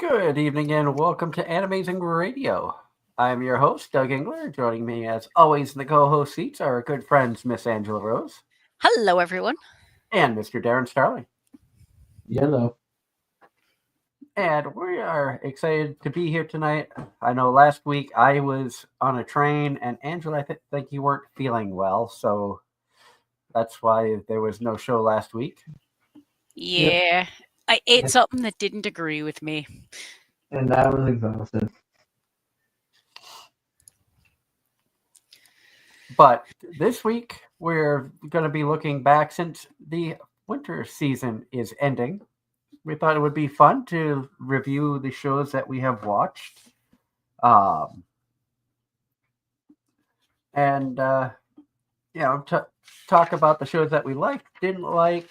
Good evening and welcome to Anime-Zing Radio. I'm your host, Doug Engler. Joining me, as always, in the co-host seats are our good friends, Miss Angela Rose Hello, everyone. and Mr. Darren Starling. Yellow. And we are excited to be here tonight. I know last week I was on a train, and Angela, I think you weren't feeling well, so that's why there was no show last week. Yeah, I ate something that didn't agree with me. And I was exhausted. But this week we're going to be looking back since the winter season is ending. We thought it would be fun to review the shows that we have watched. And talk about the shows that we liked, didn't like,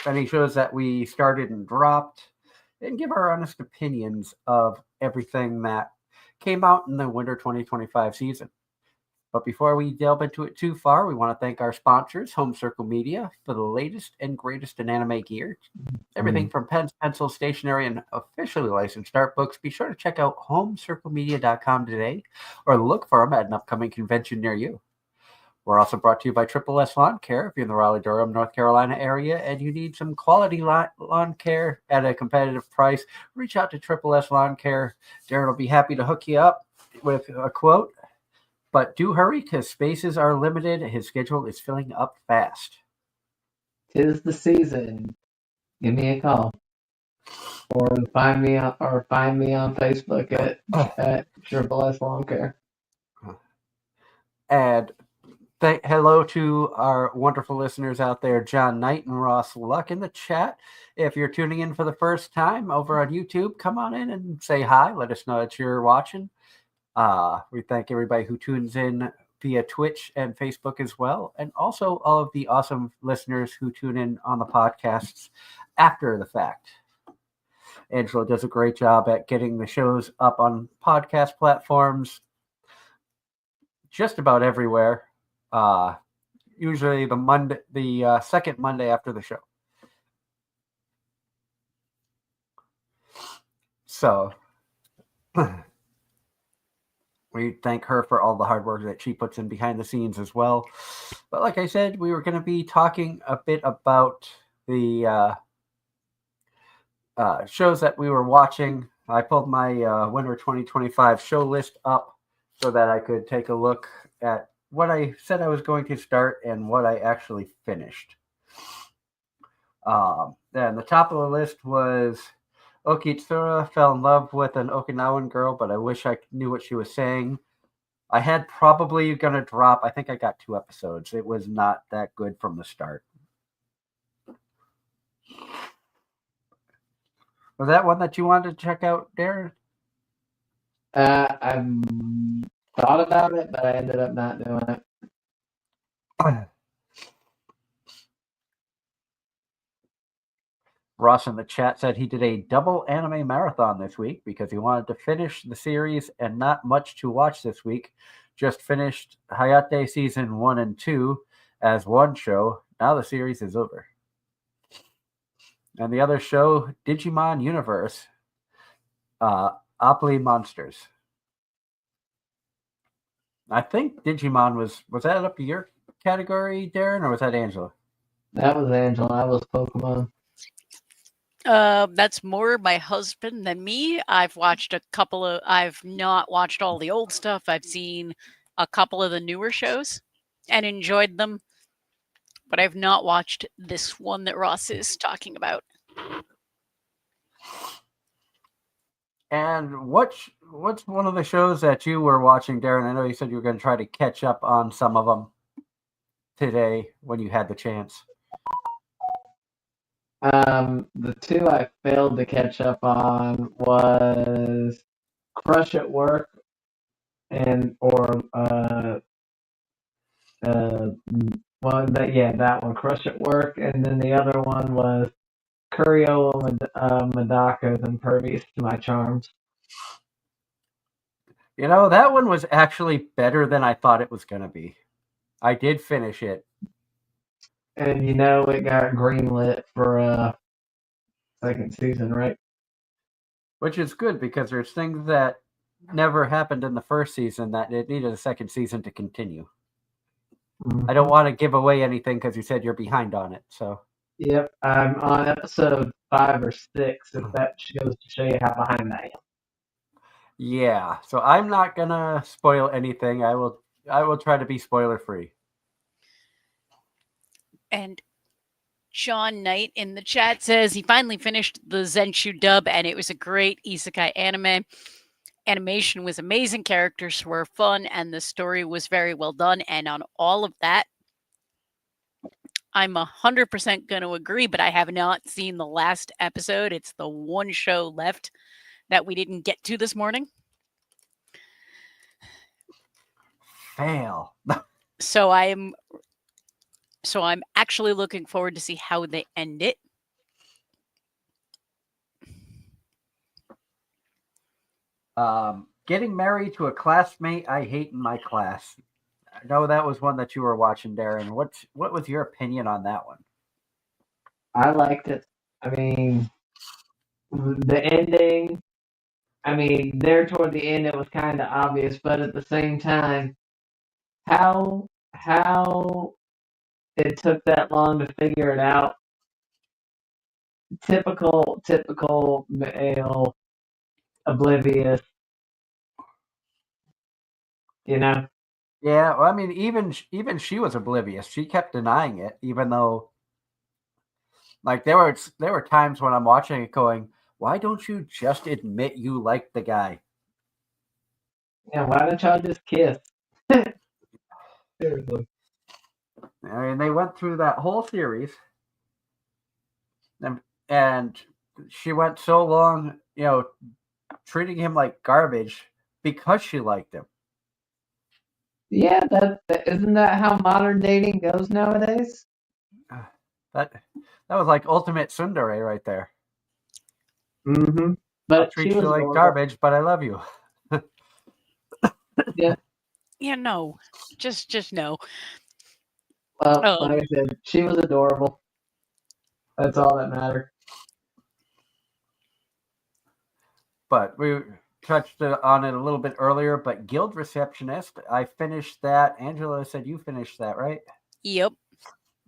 any shows that we started and dropped, and give our honest opinions of everything that came out in the winter 2025 season. But before we delve into it too far, we want to thank our sponsors, Home Circle Media, for the latest and greatest in anime gear. Everything from pens, pencils, stationery, and officially licensed art books. Be sure to check out homecirclemedia.com today or look for them at an upcoming convention near you. We're also brought to you by Triple S Lawn Care. If you're in the Raleigh-Durham, North Carolina area and you need some quality lawn care at a competitive price, reach out to Triple S Lawn Care. Darren will be happy to hook you up with a quote. But do hurry because spaces are limited. His schedule is filling up fast. 'Tis the season. Give me a call, or find me on Facebook at Triple S Lawn Care. And hello to our wonderful listeners out there, John Knight and Ross Luck in the chat. If you're tuning in for the first time over on YouTube, come on in and say hi. Let us know that you're watching. We thank everybody who tunes in via Twitch and Facebook as well, and also all of the awesome listeners who tune in on the podcasts after the fact. Angela does a great job at getting the shows up on podcast platforms just about everywhere. Usually the second Monday after the show. So we thank her for all the hard work that she puts in behind the scenes as well. But like I said, we were going to be talking a bit about the shows that we were watching. I pulled my winter 2025 show list up so that I could take a look at what I said I was going to start and what I actually finished. And the top of the list was Okitsura fell in love with an Okinawan girl, but I wish I knew what she was saying. I had probably going to drop, I think I got 2 episodes. It was not that good from the start. Was that one that you wanted to check out, Darren? I thought about it, but I ended up not doing it. Ross in the chat said he did a double anime marathon this week because he wanted to finish the series and not much to watch this week. Just finished Hayate season 1 and 2 as one show. Now the series is over. And the other show, Digimon Universe, Oply Monsters. I think Digimon was that up to your category, Darren, or was that Angela? That was Angela. I was Pokemon. That's more my husband than me. I've not watched all the old stuff. I've seen a couple of the newer shows and enjoyed them, but I've not watched this one that Ross is talking about. And what's one of the shows that you were watching, Darren? I know you said you were going to try to catch up on some of them today when you had the chance. The 2 I failed to catch up on was Crush at Work that one, Crush at Work, and then the other one was Kurio Madaka's Impervious to My Charms. You know, that one was actually better than I thought it was going to be. I did finish it. And it got greenlit for second season, right? which is good because there's things that never happened in the first season that it needed a second season to continue. I don't want to give away anything because you said you're behind on it. So Yep, I'm on episode 5 or 6. If that goes to show you how behind I am. yeah, so I'm not gonna spoil anything. I will try to be spoiler free. And John Knight in the chat says he finally finished the Zenshu dub and it was a great isekai anime. Animation was amazing, characters were fun, and the story was very well done. And on all of that, I'm 100% going to agree, but I have not seen the last episode. It's the one show left that we didn't get to this morning. Fail. So I'm actually looking forward to see how they end it. Getting married to a classmate I hate in my class. I know that was one that you were watching, Darren. What was your opinion on that one? I liked it. I mean, the ending. I mean, there toward the end, it was kind of obvious, but at the same time, how it took that long to figure it out. Typical male, oblivious. You know. Yeah, well, I mean, even she was oblivious. She kept denying it, even though, like, there were times when I'm watching it going, "Why don't you just admit you like the guy?" Yeah, why don't y'all just kiss? Seriously. I mean, they went through that whole series, and she went so long, treating him like garbage because she liked him. Yeah, isn't that how modern dating goes nowadays? That was like ultimate tsundere right there. Mm-hmm. But I'll treat you like garbage, but I love you. Yeah. Yeah, no. Just no. Well, like I said, she was adorable. That's all that mattered. But we touched on it a little bit earlier, but Guild Receptionist, I finished that. Angela said you finished that, right? Yep.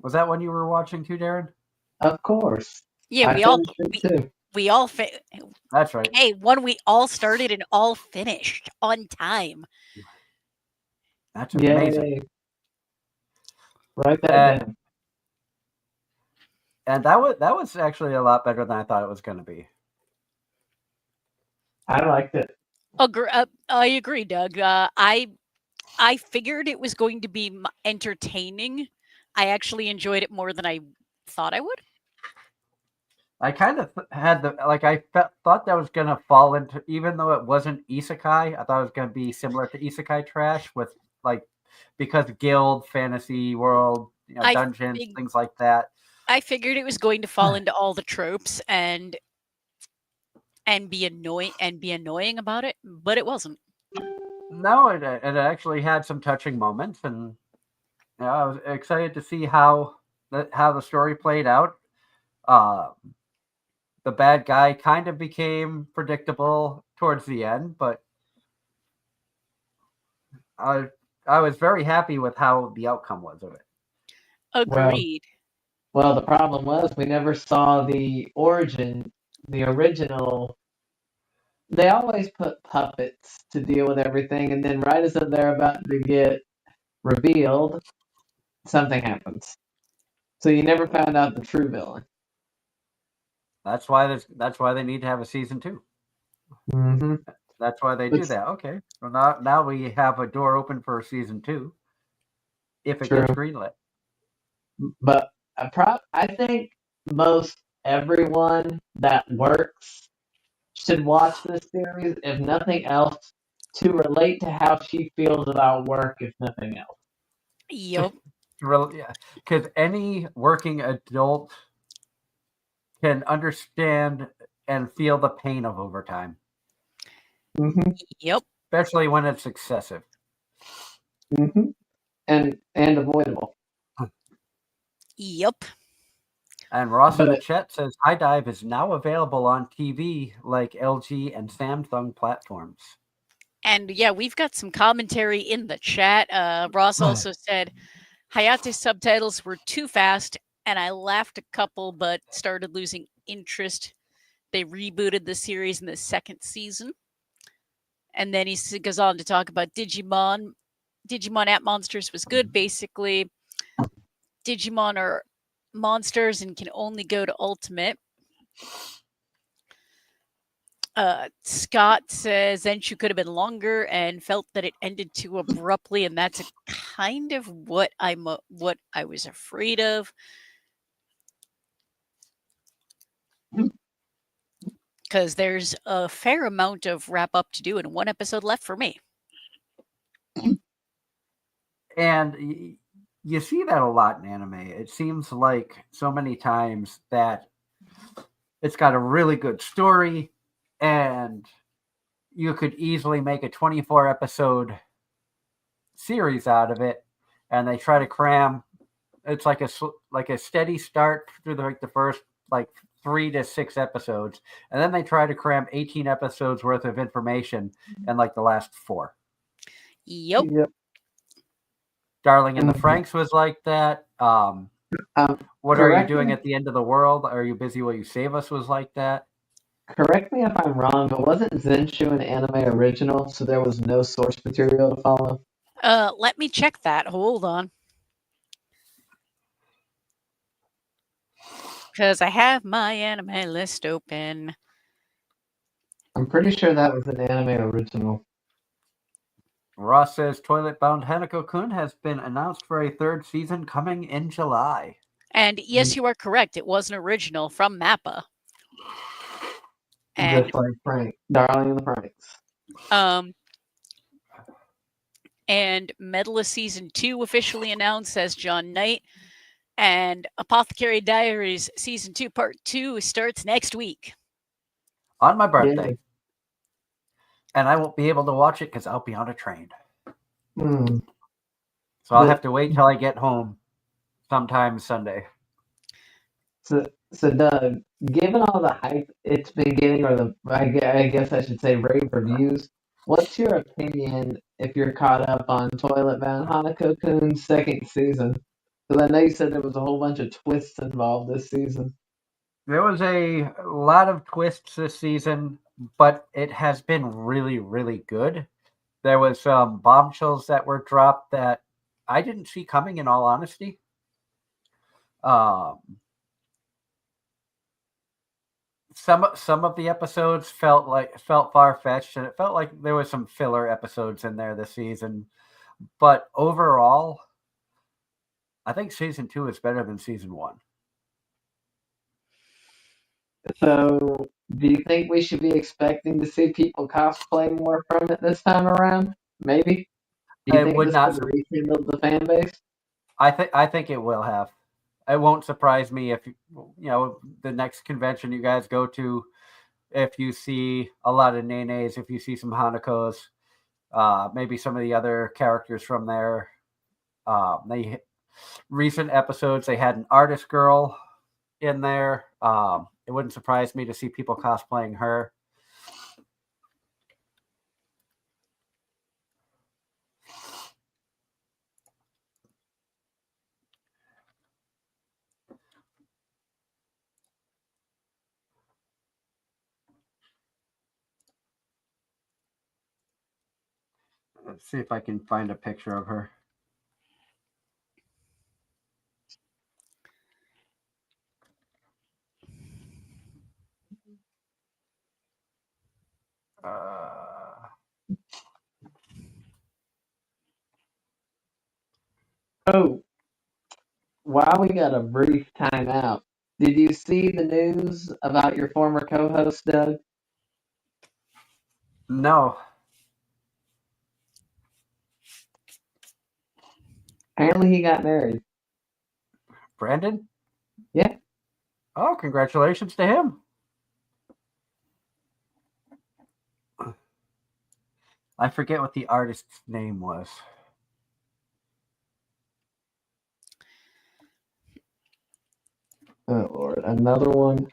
Was that one you were watching too, Darren? Of course. Yeah, we all That's right. Hey, one we all started and all finished on time. That's amazing. Yay. Write that down. And that was actually a lot better than I thought it was going to be. I liked it. I agree, Doug. I figured it was going to be entertaining. I actually enjoyed it more than I thought I would. I kind of had thought that was going to fall into, even though it wasn't isekai, I thought it was going to be similar to isekai trash with because guild, fantasy world, dungeons, things like that. I figured it was going to fall into all the tropes and be annoying about it, but it wasn't. No, it actually had some touching moments, and I was excited to see how the story played out. The bad guy kind of became predictable towards the end, but I was very happy with how the outcome was of it. Agreed. Well, the problem was we never saw the origin, the original. They always put puppets to deal with everything, and then right as they're about to get revealed, something happens. So you never found out the true villain. That's why they need to have a season 2. Mm-hmm. That's why they do that. Okay, well now we have a door open for season 2 if it gets greenlit. But I think most everyone that works should watch this series, if nothing else, to relate to how she feels about work, if nothing else. Yep. Yeah, because any working adult can understand and feel the pain of overtime. Mm-hmm. Yep. Especially when it's excessive. Mm-hmm. And avoidable. Yep. And Ross in the But chat says High Dive is now available on TV like LG and Samsung platforms. And yeah, we've got some commentary in the chat. Ross also said Hayate subtitles were too fast, and I laughed a couple, but started losing interest. They rebooted the series in the second season. And then he goes on to talk about Digimon. Digimon at Monsters was good. Basically, Digimon are monsters and can only go to Ultimate. Scott says Zenshu could have been longer and felt that it ended too abruptly, and that's kind of what I was afraid of. Because there's a fair amount of wrap up to do and one episode left for me. And you see that a lot in anime. It seems like so many times that it's got a really good story and you could easily make a 24 episode series out of it, and they try to cram. It's like a steady start through the first 3 to 6 episodes, and then they try to cram 18 episodes worth of information in the last 4. Yep. Darling in the Franxx was like that. What are you doing at the end of the world? Are you busy? Will you save us? Was like that. Correct me if I'm wrong, but wasn't Zenshu an anime original, so there was no source material to follow? Let me check that. Hold on. Because I have my anime list open. I'm pretty sure that was an anime original. Ross says Toilet Bound Hanako-kun has been announced for a 3rd season coming in July. And yes, you are correct. It was an original from Mappa. And just like Frank, Darling in the Franxx. And Medalist Season 2 officially announced, says John Knight. And Apothecary Diaries Season 2 Part 2 starts next week. On my birthday. Yeah. And I won't be able to watch it because I'll be on a train. So I'll have to wait till I get home sometime Sunday. So Doug, given all the hype it's been getting, or I guess I should say rave reviews, what's your opinion if you're caught up on Toilet Bound Hanako-kun's 2nd season? Because I know you said there was a whole bunch of twists involved this season. There was a lot of twists this season, but it has been really, really good. There was some bombshells that were dropped that I didn't see coming, in all honesty. Some of the episodes felt far-fetched, and it felt like there was some filler episodes in there this season. But overall, I think season 2 is better than season 1. So, do you think we should be expecting to see people cosplay more from it this time around? Maybe. Do you think this would rekindle the fan base? I think it will have. It won't surprise me if the next convention you guys go to, if you see a lot of Nenes, if you see some Hanakos, maybe some of the other characters from there. Recent episodes, they had an artist girl in there. It wouldn't surprise me to see people cosplaying her. Let's see if I can find a picture of her. Oh, while we got a brief time out, did you see the news about your former co-host, Doug? No. Apparently he got married. Brandon? Yeah. Oh, congratulations to him. I forget what the artist's name was. Oh Lord, another one.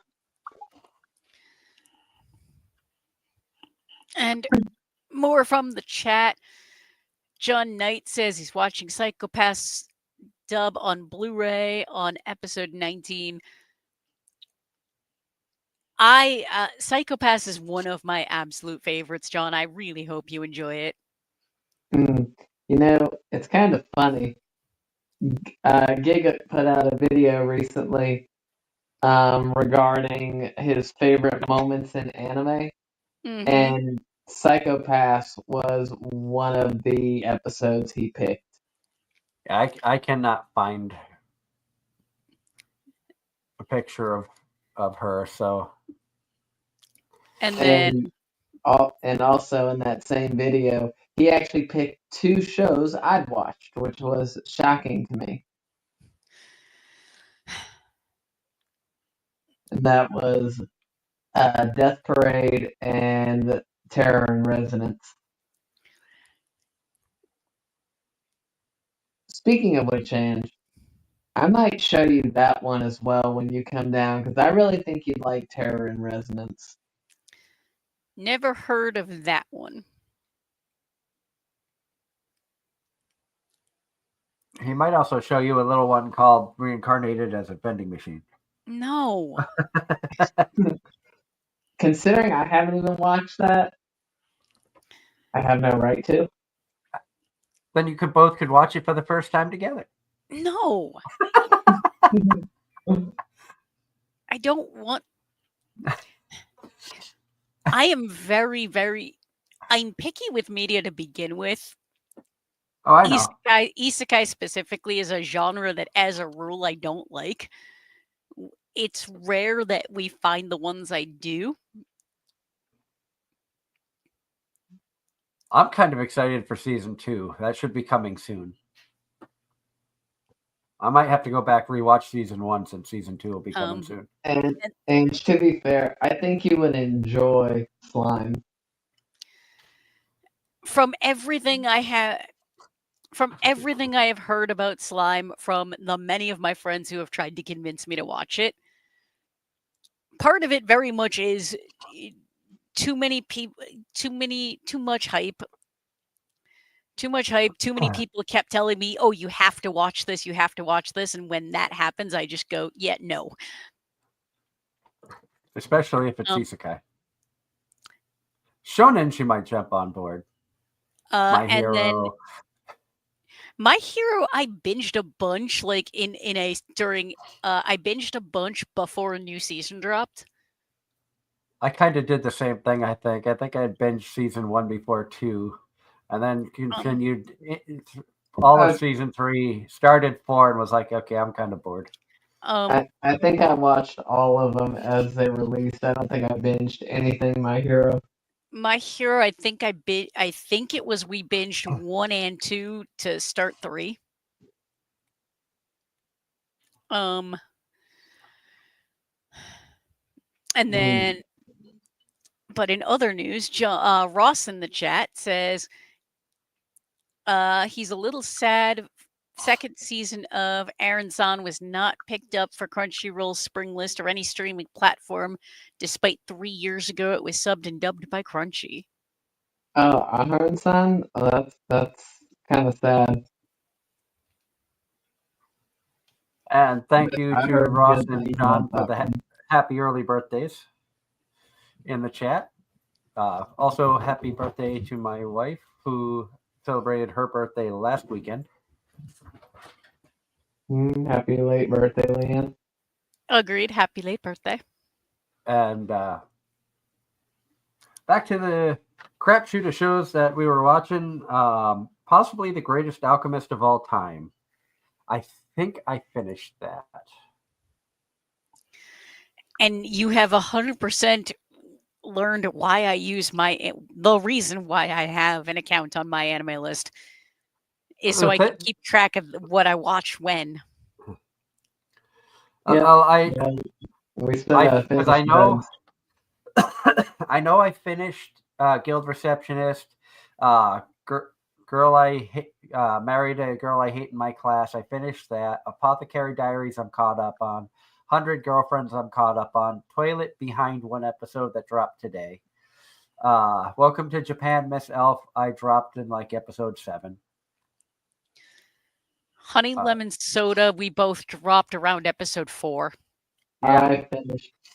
And more from the chat. John Knight says he's watching Psychopaths dub on Blu-ray on episode 19. Psychopaths is one of my absolute favorites, John. I really hope you enjoy it. You know, it's kind of funny. Giga put out a video recently regarding his favorite moments in anime, Mhm. and Psychopaths was one of the episodes he picked. I cannot find a picture of her, so And then And also in that same video, he actually picked two shows I'd watched, which was shocking to me. And that was Death Parade and Terror in Resonance. Speaking of which, Ange, I might show you that one as well when you come down, because I really think you'd like Terror in Resonance. never heard of that one. he might also show you a little one called Reincarnated as a Vending Machine. No. Considering I haven't even watched that, I have no right to. Then you could watch it for the first time together. No. I don't want. I am very, very. I'm picky with media to begin with. Oh, I know. Isekai specifically is a genre that, as a rule, I don't like. It's rare that we find the ones I do. I'm kind of excited for season 2. That should be coming soon. I might have to go back rewatch season 1 since season 2 will be coming soon. And to be fair, I think you would enjoy Slime. From everything I have heard about Slime from the many of my friends who have tried to convince me to watch it, part of it very much is too many people, too much hype. Too much hype. Too many people kept telling me, "Oh, you have to watch this. You have to watch this." And when that happens, I just go, "Yeah, no." Especially if it's isekai. Shonen, she might jump on board. My and then Hero. My Hero, I binged a bunch, like I binged a bunch before a new season dropped. I kind of did the same thing. I think I had binged season 1 before 2, and then continued all of season 3. Started 4 and was like, okay, I'm kind of bored. I think I watched all of them as they released. I don't think I binged anything My Hero. My Hero, I think it was we binged 1 and 2 to start 3. And then, but in other news, Ross in the chat says he's a little sad. Second season of Aaron-san was not picked up for Crunchyroll's spring list or any streaming platform, despite 3 years ago it was subbed and dubbed by Crunchy. Oh, Aaron-san? Oh, that's kind of sad. And thank you to Ross and John for the happy early birthdays in the chat. Also, happy birthday to my wife, who celebrated her birthday last weekend. Happy late birthday, Leanne. Agreed. Happy late birthday. And back to the crapshoot of shows that we were watching. Possibly The Greatest Alchemist of All Time. I think I finished that. And you have 100% learned why I use the reason why I have an account on my anime list is so I can keep track of what I watch when. Because I know I know I finished Guild Receptionist, Girl I Hate, Married a Girl I Hate in My Class. I finished that. Apothecary Diaries I'm caught up on. 100 Girlfriends I'm caught up on. Toilet behind one episode that dropped today. Welcome to Japan, Miss Elf. I dropped in like episode 7. Honey Lemon Soda, we both dropped around episode 4. Yeah.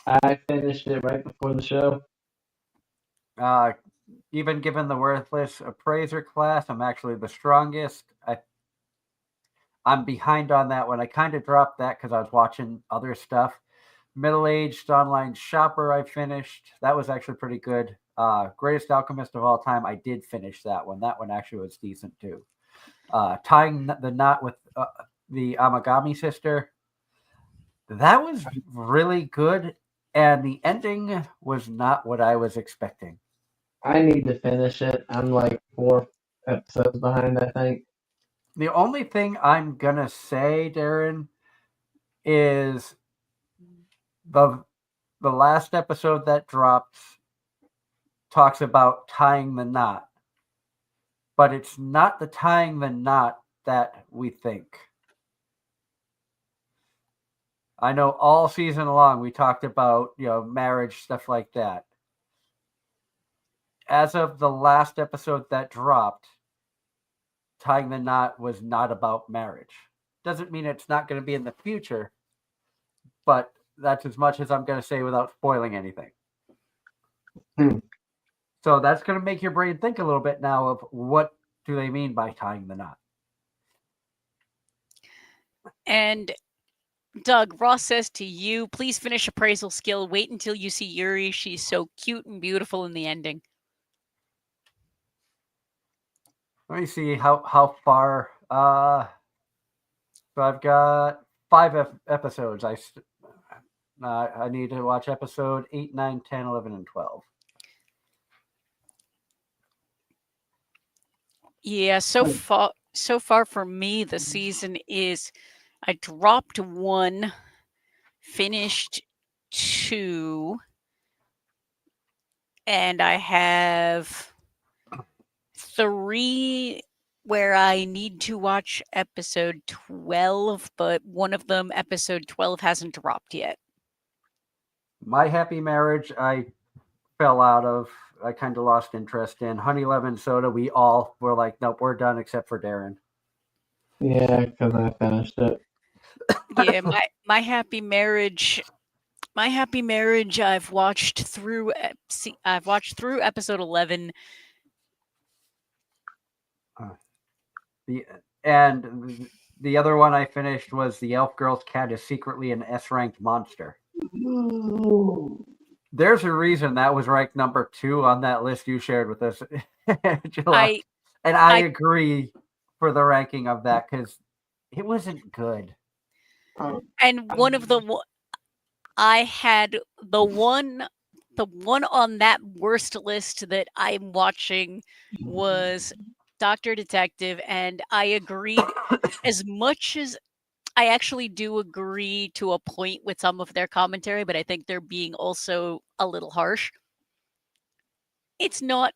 I finished it right before the show. Even given the worthless appraiser class, I'm actually the strongest. I'm behind on that one. I kind of dropped that because I was watching other stuff. Middle-aged online shopper, I finished. That was actually pretty good. Greatest Alchemist of all time, I did finish that one. That one actually was decent too. Tying the knot with the Amagami sister, that was really good, and the ending was not what I was expecting. I need to finish it. I'm like 4 episodes behind, I think. The only thing I'm gonna say, Darren, is the last episode that dropped talks about tying the knot, but it's not the tying the knot that we think. I know all season long we talked about, marriage, stuff like that. As of the last episode that dropped, tying the knot was not about marriage. Doesn't mean it's not going to be in the future, but that's as much as I'm going to say without spoiling anything. So that's going to make your brain think a little bit now of what do they mean by tying the knot. And Doug, Ross says to you, please finish appraisal skill. Wait until you see Yuri. She's so cute and beautiful in the ending. Let me see how far. So I've got 5 episodes. I need to watch episode 8, 9, 10, 11, and 12. Yeah, so far for me, the season is I dropped 1, finished 2, and I have 3 where I need to watch episode 12, but one of them, episode 12, hasn't dropped yet. My Happy Marriage, I fell out of. I kind of lost interest in. Honey Lemon Soda, we all were like, nope, we're done except for Darren. Yeah, because I finished it. Yeah, my Happy Marriage. My Happy Marriage. I've watched through episode 11. The other one I finished was The Elf Girl's Cat is Secretly an S-ranked Monster. Ooh. There's a reason that was ranked number 2 on that list you shared with us, Angela. I agree for the ranking of that because it wasn't good. And one of the I had the one on that worst list that I'm watching was Dr. Detective, and I agreed as much as I actually do agree to a point with some of their commentary, but I think they're being also a little harsh. It's not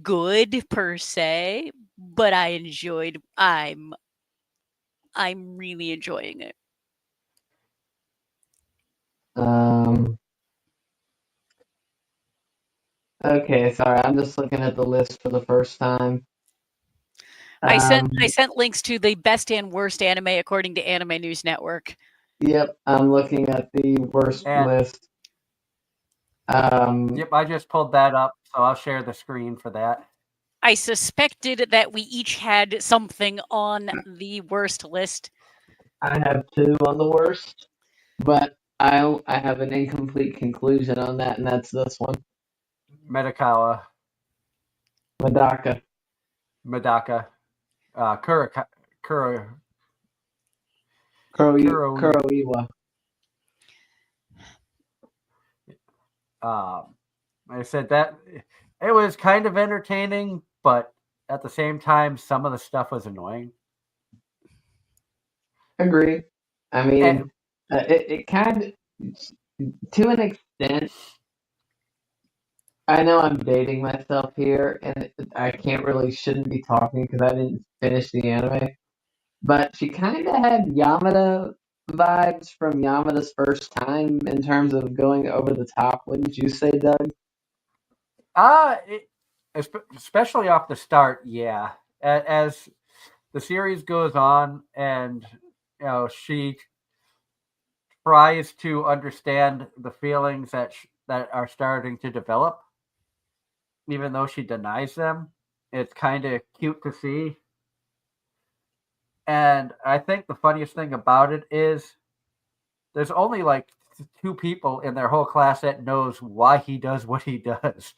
good per se, but I'm really enjoying it. Okay, sorry, I'm just looking at the list for the first time. I sent links to the best and worst anime according to Anime News Network. Yep, I'm looking at the worst list. Yep, I just pulled that up, so I'll share the screen for that. I suspected that we each had something on the worst list. I have 2 on the worst, but I have an incomplete conclusion on that, and that's this one. Medaka. Kuroiwa. I said that it was kind of entertaining, but at the same time, some of the stuff was annoying. Agreed. I mean, it kind of, to an extent, I know I'm dating myself here, and I shouldn't be talking because I didn't finish the anime. But she kind of had Yamada vibes from Yamada's first time in terms of going over the top. Wouldn't you say, Doug? It, especially off the start, yeah. As the series goes on, and she tries to understand the feelings that are starting to develop, even though she denies them. It's kind of cute to see. And I think the funniest thing about it is there's only like two people in their whole class that knows why he does what he does.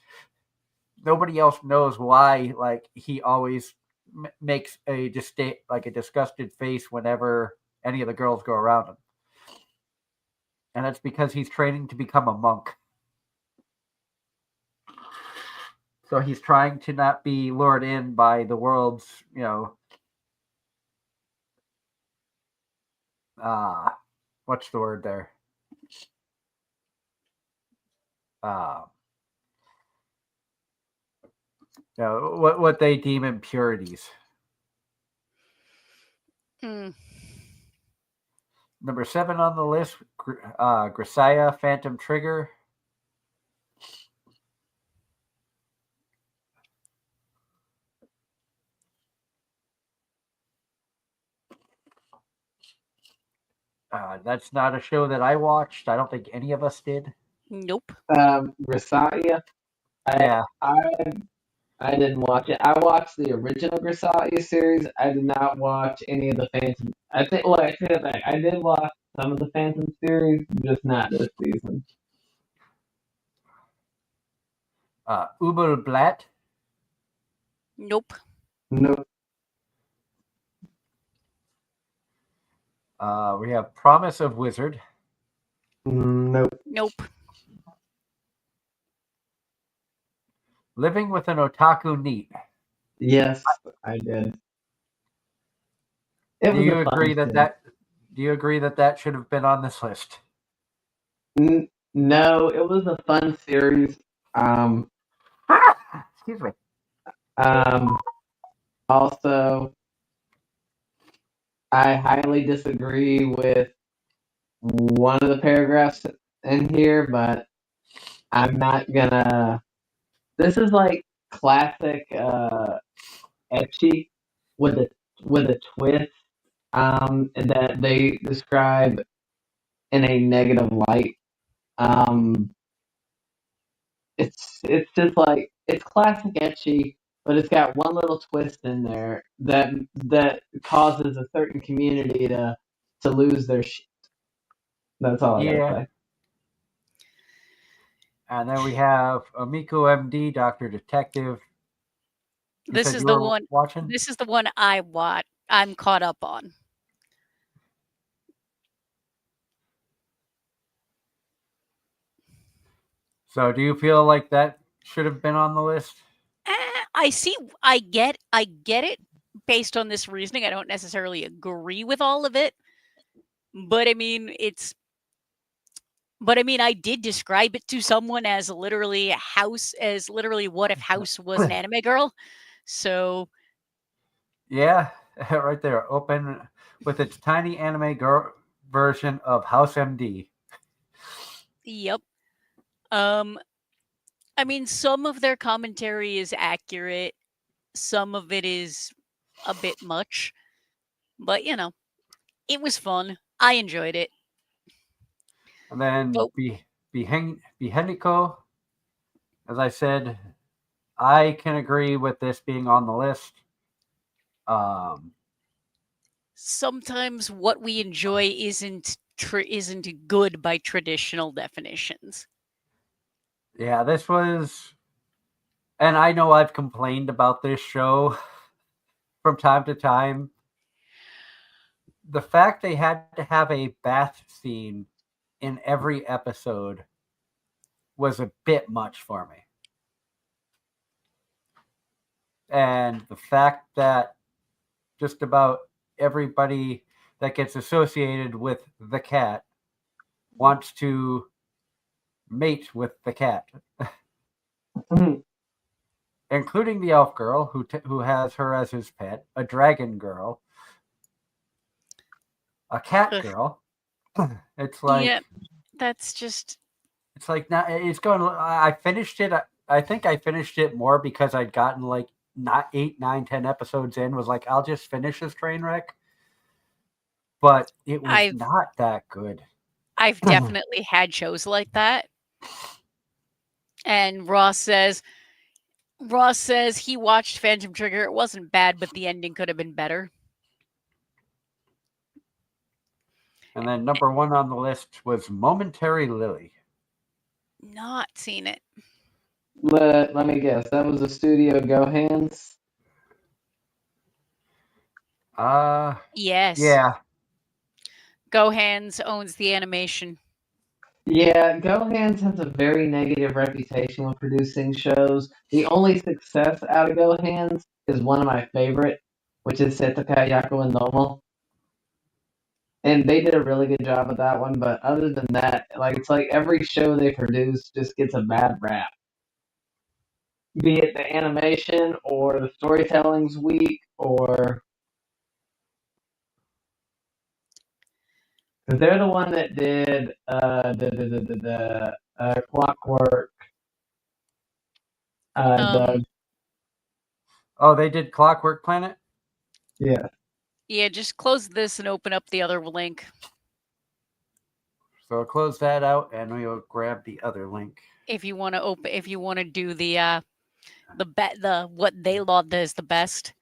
Nobody else knows why like he always makes a disgusted face whenever any of the girls go around him. And that's because he's training to become a monk. So he's trying to not be lured in by the world's, what's the word there? Uh, what they deem impurities. Hmm. Number 7 on the list, Grisaya Phantom Trigger. That's not a show that I watched. I don't think any of us did. Nope. Grisaya. Yeah. I didn't watch it. I watched the original Grisaya series. I did not watch any of the Phantom. I take that back. I did watch some of the Phantom series, just not this season. Uber Blatt. Nope. Nope. We have Promise of Wizard. Nope. Nope. Living with an Otaku Neat. Yes, I did. Do you agree that that should have been on this list? No, it was a fun series. Excuse me. Also, I highly disagree with one of the paragraphs in here, but I'm not gonna. This is like classic ecchi with a twist that they describe in a negative light. Um, it's just like it's classic ecchi, but it's got one little twist in there that causes a certain community to lose their shit. That's all I gotta Yeah. say. And then we have Amico MD, Doctor Detective. This is the one. Watching? This is the one I watch. I'm caught up on. So do you feel like that should have been on the list? I see. I get it based on this reasoning. I don't necessarily agree with all of it, but I mean, I did describe it to someone as literally what if House was an anime girl. So Yeah, right there. Open with its tiny anime girl version of House MD. yep. I mean, some of their commentary is accurate. Some of it is a bit much, but it was fun. I enjoyed it. And then But Beheniko, as I said, I can agree with this being on the list. sometimes what we enjoy isn't good by traditional definitions. Yeah, this was, and I know I've complained about this show from time to time. The fact they had to have a bath scene in every episode was a bit much for me. And the fact that just about everybody that gets associated with the cat wants to mate with the cat, including the elf girl who has her as his pet, a dragon girl, a cat Ugh. girl. It's like Yeah, that's just it's like now it's going. I finished it. I think I finished it more because I'd gotten like not 8, 9, 10 episodes in. Was like, I'll just finish this train wreck. But it was I've not that good. I've definitely had shows like that. And Ross says he watched Phantom Trigger. It wasn't bad, but the ending could have been better. And then number 1 on the list was Momentary Lily. Not seen it. Let me guess. That was a Studio Gohans. Yes. Yeah. Gohans owns the animation. Yeah, Gohans has a very negative reputation when producing shows. The only success out of Gohans is one of my favorite, which is Setaka Yako and Nomo. And they did a really good job with that one, but other than that, like it's like every show they produce just gets a bad rap. Be it the animation or the storytelling's weak or because they're the one that did the Clockwork Doug. Oh, they did Clockwork Planet? Yeah. Yeah, just close this and open up the other link. So I'll close that out and we'll grab the other link. If you want to do the what they love is the best.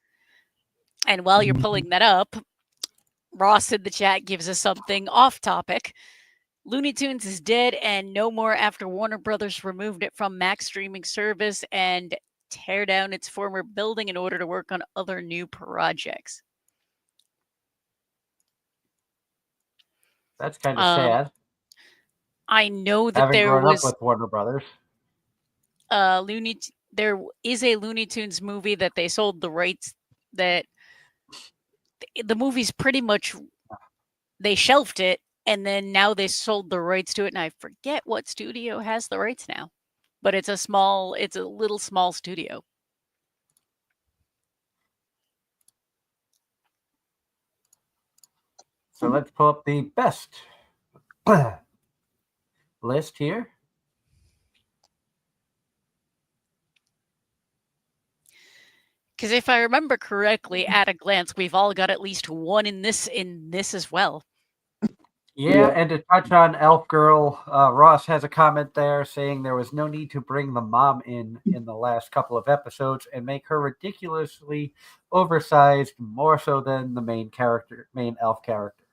And while you're pulling that up, Ross in the chat gives us something off topic. Looney Tunes is dead and no more after Warner Brothers removed it from Max streaming service and tear down its former building in order to work on other new projects. That's kind of sad. I know that Having there grown was up with Warner Brothers. there is a Looney Tunes movie that they sold the rights that the movie's pretty much they shelved it and then now they sold the rights to it and I forget what studio has the rights now. But it's a little small studio. So let's pull up the best list here. Because if I remember correctly, at a glance, we've all got at least one in this as well. Yeah, and to touch on Elf Girl, Ross has a comment there saying there was no need to bring the mom in the last couple of episodes and make her ridiculously oversized, more so than the main elf character.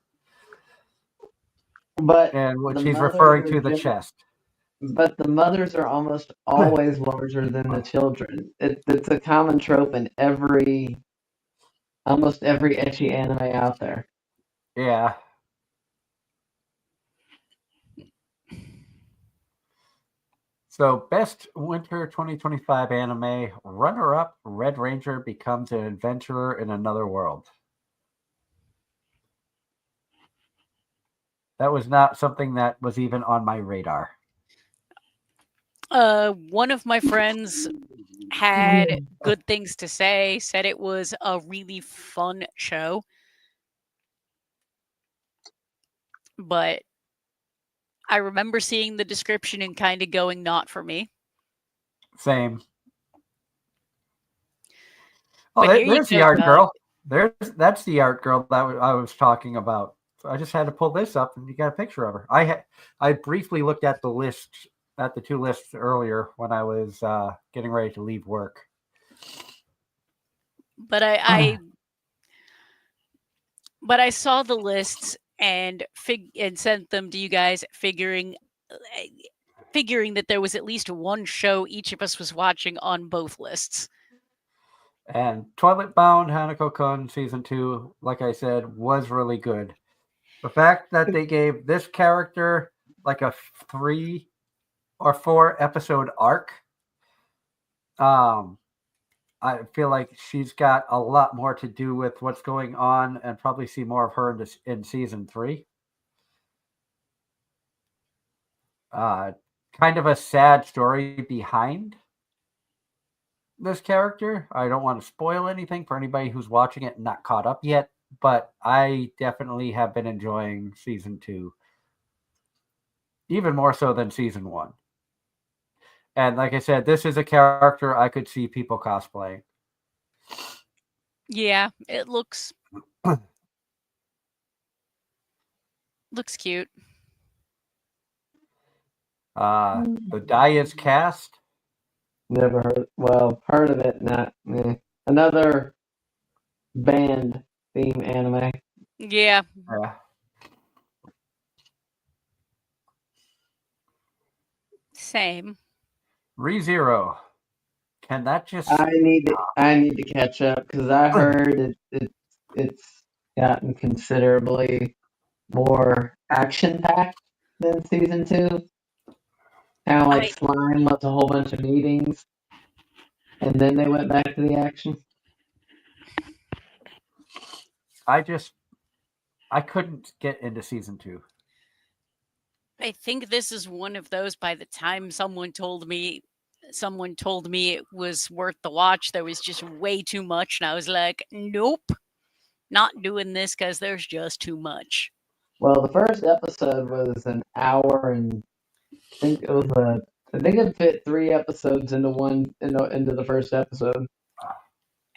But and which he's referring to the chest. But the mothers are almost always larger than the children. It's a common trope in almost every ecchi anime out there. Yeah. So, best winter 2025 anime runner-up: Red Ranger becomes an adventurer in another world. That was not something that was even on my radar. One of my friends had good things to say, said it was a really fun show. But I remember seeing the description and kind of going, not for me. Same. Oh, there's the art girl. That's the art girl that I was talking about. So I just had to pull this up, and you got a picture of her. I briefly looked at the list, at the two lists earlier when I was getting ready to leave work. But I saw the lists and sent them to you guys, figuring that there was at least one show each of us was watching on both lists. And Toilet Bound Hanako-kun Season 2, like I said, was really good. The fact that they gave this character like a 3 or 4 episode arc, I feel like she's got a lot more to do with what's going on and probably see more of her in Season 3. Kind of a sad story behind this character. I don't want to spoil anything for anybody who's watching it and not caught up yet, but I definitely have been enjoying Season 2 even more so than season 1. And like I said, this is a character I could see people cosplaying. Yeah, it looks cute. The die is cast. Never heard. Well, heard of it. Not another band theme anime. Yeah. Same. ReZero. Can that just? I need to catch up because I heard it's gotten considerably more action packed than season 2. Kind of like Slime was a whole bunch of meetings, and then they went back to the action. I couldn't get into season 2. I think this is one of those. By the time someone told me it was worth the watch, there was just way too much, and I was like, nope, not doing this because there's just too much. Well, the first episode was an hour, and I think it fit 3 episodes into the first episode.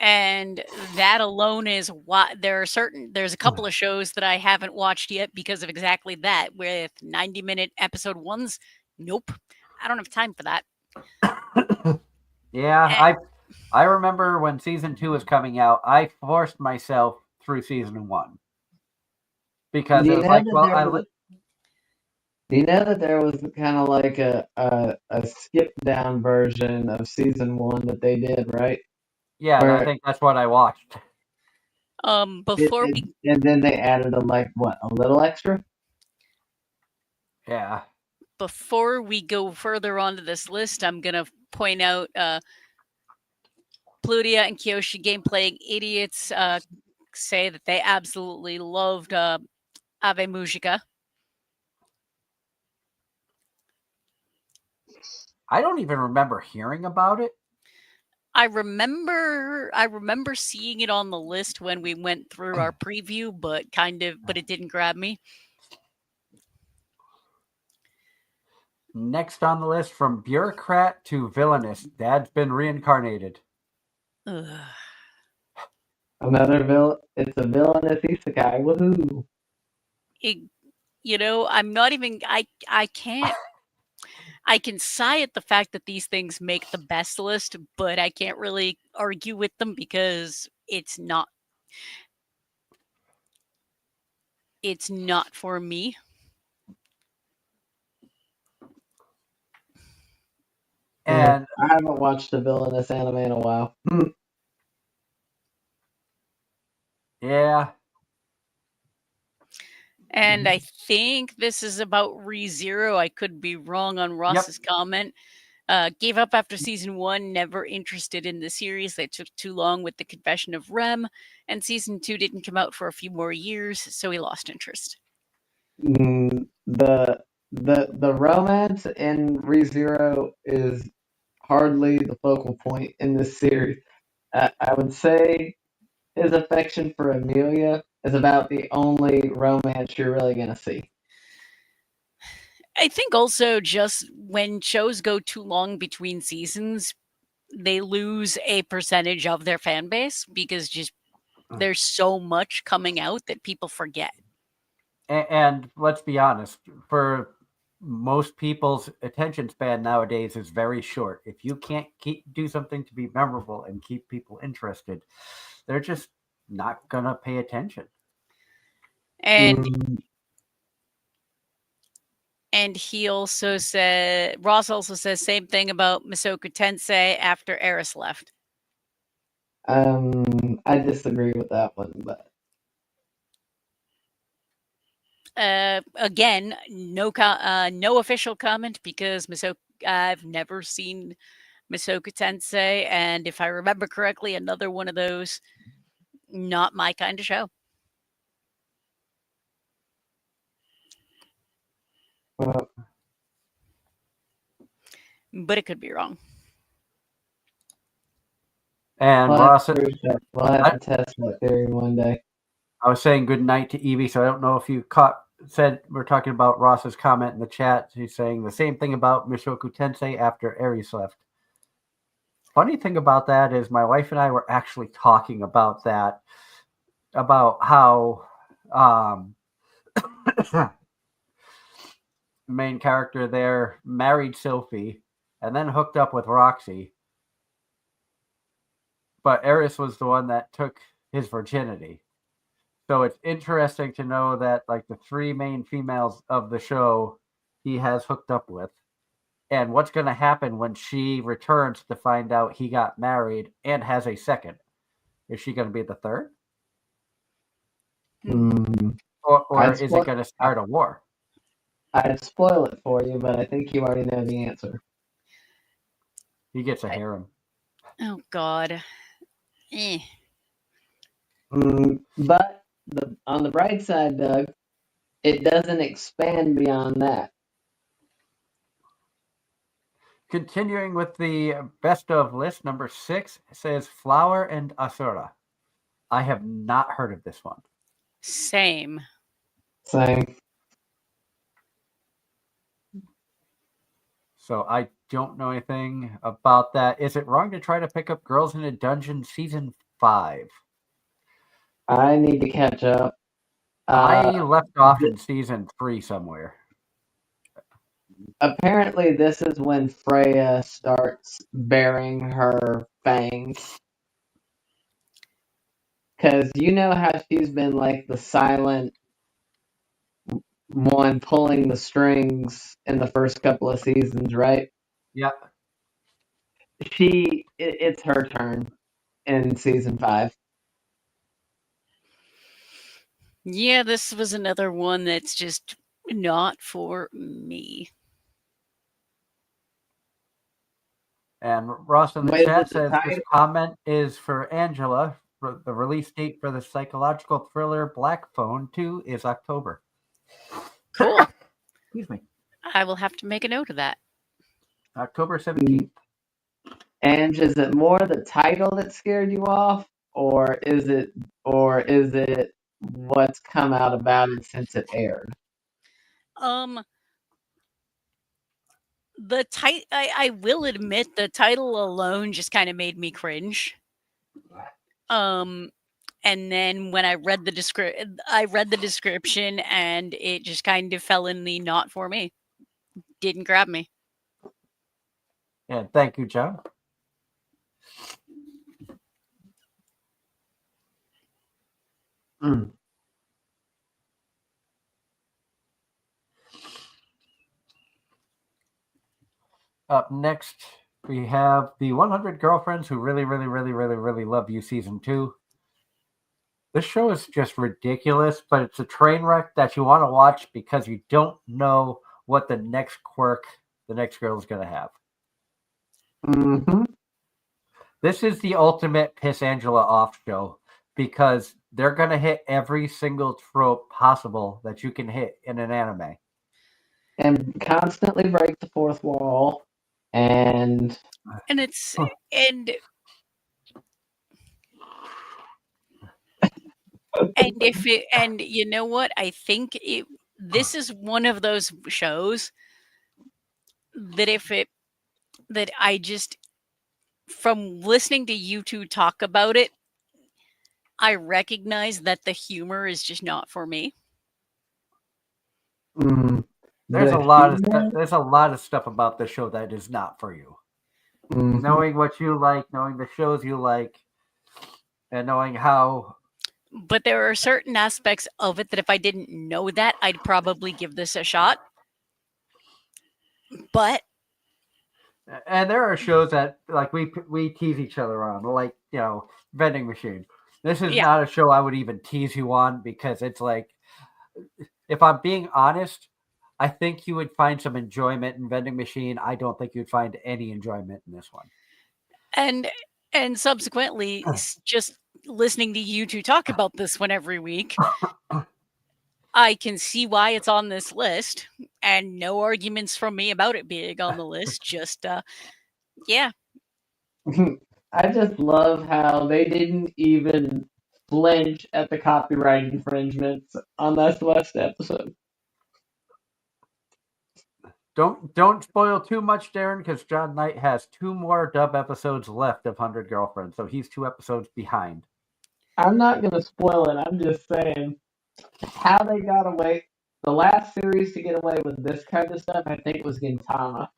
And that alone is why there's a couple of shows that I haven't watched yet because of exactly that. With 90-minute episode 1s, nope, I don't have time for that. Yeah, I remember when season 2 was coming out, I forced myself through season 1 because it was like, well, do you know that there was kind of like a skip down version of season 1 that they did, right? Yeah, and I think that's what I watched. And then they added a little extra? Yeah. Before we go further onto this list, I'm gonna point out Plutia and Kyoshi Gameplaying Idiots say that they absolutely loved Ave Mujica. I don't even remember hearing about it. I remember seeing it on the list when we went through our preview, but it didn't grab me. Next on the list, from bureaucrat to villainous, Dad's been reincarnated. Ugh. Another villain. It's a villainous isekai. Woohoo! I'm not even. I can't. I can sigh at the fact that these things make the best list, but I can't really argue with them because it's not. It's not for me. And I haven't watched a villainous anime in a while. Yeah. And I think this is about ReZero. I could be wrong on Ross's comment. Gave up after season 1, never interested in the series. They took too long with the Confession of Rem, and season 2 didn't come out for a few more years, so he lost interest. The romance in ReZero is hardly the focal point in this series. I would say his affection for Amelia is about the only romance you're really going to see. I think also just when shows go too long between seasons, they lose a percentage of their fan base because just there's so much coming out that people forget. And let's be honest, for most people's attention span nowadays is very short. If you can't do something to be memorable and keep people interested, they're just not gonna pay attention. And he also said, Ross also says same thing about Masoku Tensei after Eris left. I disagree with that one, but again, no official comment because I've never seen Masoku Tensei, and if I remember correctly, another one of those not my kind of show. But it could be wrong. And Ross, we'll have to test that theory one day. I was saying good night to Evie, so I don't know if you caught said we're talking about Ross's comment in the chat. He's saying the same thing about Mishoku Tensei after Aries left. Funny thing about that is my wife and I were actually talking about that, about how main character there married Sylphie and then hooked up with Roxy. But Eris was the one that took his virginity. So it's interesting to know that like the three main females of the show he has hooked up with. And what's going to happen when she returns to find out he got married and has a second? Is she going to be the third? Or is it going to start a war? I'd spoil it for you, but I think you already know the answer. He gets a harem. Oh, God. But on the bright side, Doug, it doesn't expand beyond that. Continuing with the best of list, number 6 says Flower and Asura. I have not heard of this one. Same. So I don't know anything about that. Is it wrong to try to pick up Girls in a Dungeon season 5? I need to catch up. I left off in season 3 somewhere. Apparently, this is when Freya starts bearing her fangs. Because you know how she's been like the silent one pulling the strings in the first couple of seasons, right? Yep. It's her turn in season 5. Yeah, this was another one that's just not for me. And Ross in the chat says this comment is for Angela. The release date for the psychological thriller Black Phone 2 is October. Cool. Excuse me. I will have to make a note of that. October 17th. And is it more the title that scared you off, or is it what's come out about it since it aired? The I will admit the title alone just kind of made me cringe. And then when I read the description and it just kind of fell in the not for me. Didn't grab me. Yeah, thank you, Joe. Up next, we have the 100 Girlfriends Who Really, Really, Really, Really, Really Love You Season 2. This show is just ridiculous, but it's a train wreck that you want to watch because you don't know what the next quirk the next girl is going to have. Mm-hmm. This is the ultimate piss Angela off show because they're going to hit every single trope possible that you can hit in an anime. And constantly break the fourth wall. And it's and you know what? I think this is one of those shows that that I just, from listening to you two talk about it, I recognize that the humor is just not for me. There's a lot of stuff about the show that is not for you. Mm-hmm. Knowing what you like, knowing the shows you like, and knowing how. But there are certain aspects of it that if I didn't know that, I'd probably give this a shot. But. And there are shows that like we tease each other on, like, you know, Vending Machine. This is not a show I would even tease you on because it's like, if I'm being honest, I think you would find some enjoyment in Vending Machine. I don't think you'd find any enjoyment in this one. And subsequently, just listening to you two talk about this one every week, I can see why it's on this list, and no arguments from me about it being on the list. Just, yeah. I just love how they didn't even flinch at the copyright infringements on this last episode. Don't spoil too much, Darren, because John Knight has 2 more dub episodes left of 100 Girlfriends, so he's 2 episodes behind. I'm not gonna spoil it. I'm just saying how they got away. The last series to get away with this kind of stuff, I think, was Gintama.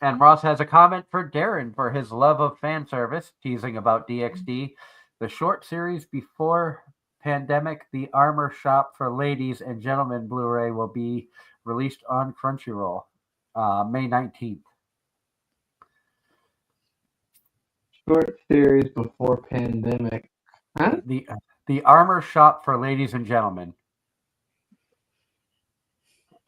And Ross has a comment for Darren for his love of fan service, teasing about DXD. The short series before pandemic, The Armor Shop for Ladies and Gentlemen Blu-ray will be released on Crunchyroll May 19th. Short series before pandemic. Huh? The Armor Shop for Ladies and Gentlemen.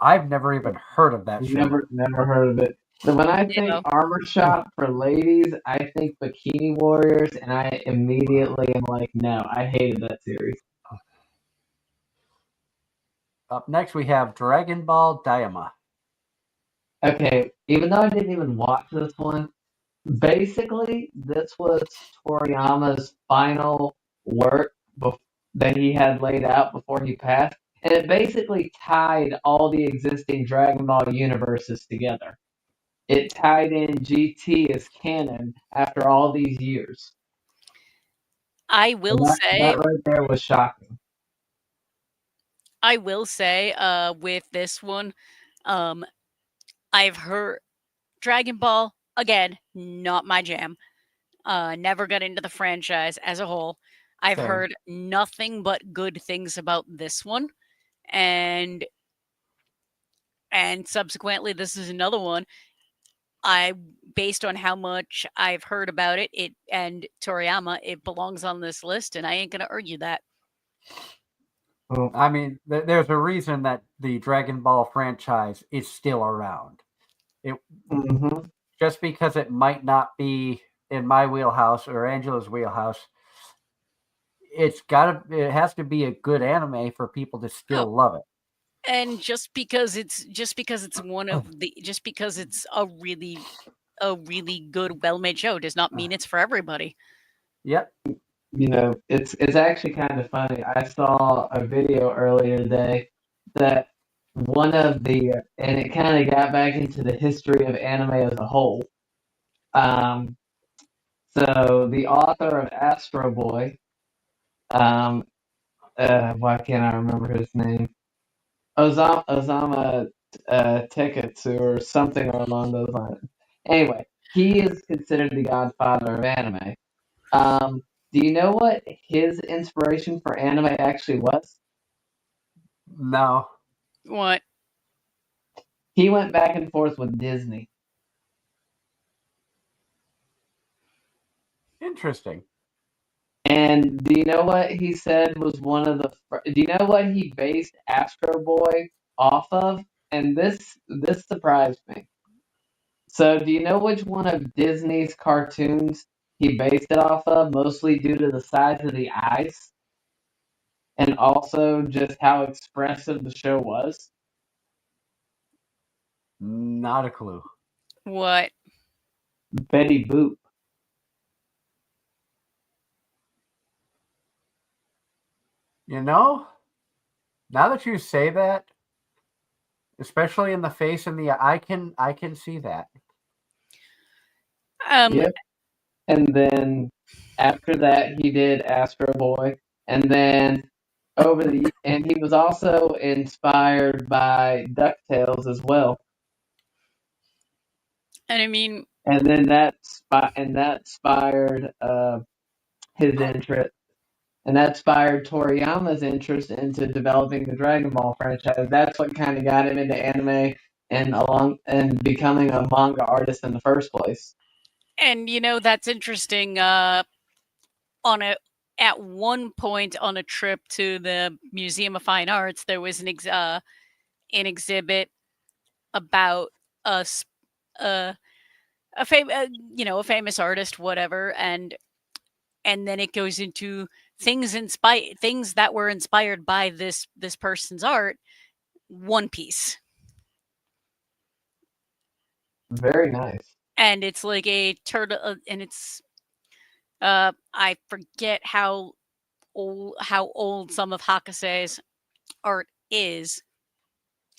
I've never even heard of that show. Never heard of it. So when I think Armor Shop for Ladies, I think Bikini Warriors, and I immediately am like, no, I hated that series. Up next, we have Dragon Ball Daima. Okay, even though I didn't even watch this one, basically, this was Toriyama's final work that he had laid out before he passed, and it basically tied all the existing Dragon Ball universes together. It tied in GT as canon after all these years. I will say that right there was shocking. I will say, with this one, I've heard Dragon Ball, again, not my jam. Never got into the franchise as a whole. I've Same. heard nothing but good things about this one. And subsequently, this is another one. Based on how much I've heard about it and Toriyama, it belongs on this list, and I ain't gonna argue that. Well, I mean, there's a reason that the Dragon Ball franchise is still around. Just because it might not be in my wheelhouse or Angela's wheelhouse, it has to be a good anime for people to still love it. And just because it's one of the just because it's a really good, well-made show does not mean it's for everybody. Yep. You know, it's actually kind of funny. I saw a video earlier today that one of the and it kind of got back into the history of anime as a whole. So the author of Astro Boy, why can't I remember his name? Osama Teketsu or something along those lines. Anyway, he is considered the godfather of anime. Do you know what his inspiration for anime actually was? No. What? He went back and forth with Disney. Interesting. And do you know what he said was one of the? Do you know what he based Astro Boy off of? And this surprised me. So, do you know which one of Disney's cartoons he based it off of? Mostly due to the size of the eyes, and also just how expressive the show was. Not a clue. What? Betty Boop. You know, now that you say that, especially in the face and the I can see that. Yep. And then after that, he did Astro Boy, and then and he was also inspired by DuckTales as well. And I mean, and then that inspired his interest, and that inspired Toriyama's interest into developing the Dragon Ball franchise. That's what kind of got him into anime and becoming a manga artist in the first place. And that's interesting. At one point on a trip to the Museum of Fine Arts, there was an exhibit about a famous artist, whatever, and then it goes into things that were inspired by this person's art. One Piece. Very nice. And it's like a turtle, and it's I forget how old some of Hakase's art is,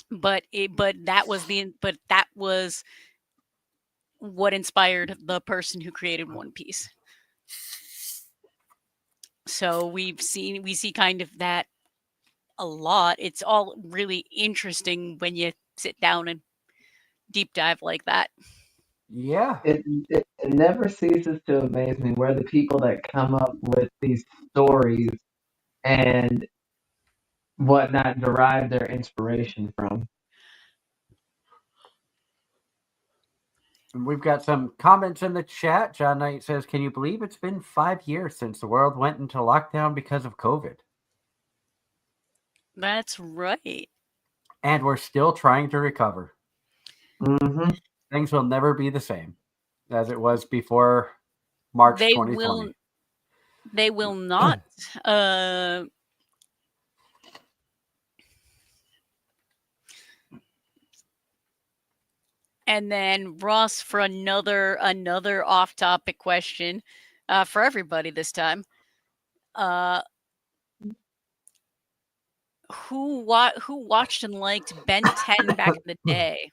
but that was what inspired the person who created One Piece. So we see kind of that a lot. It's all really interesting when you sit down and deep dive like that. Yeah. It never ceases to amaze me where the people that come up with these stories and whatnot derive their inspiration from. And we've got some comments in the chat. John Knight says, "Can you believe it's been 5 years since the world went into lockdown because of COVID? That's right. And we're still trying to recover. Mm-hmm. Things will never be the same as it was before March 2020." They will not. And then Ross for another off-topic question for everybody this time. Who watched and liked Ben 10 back in the day?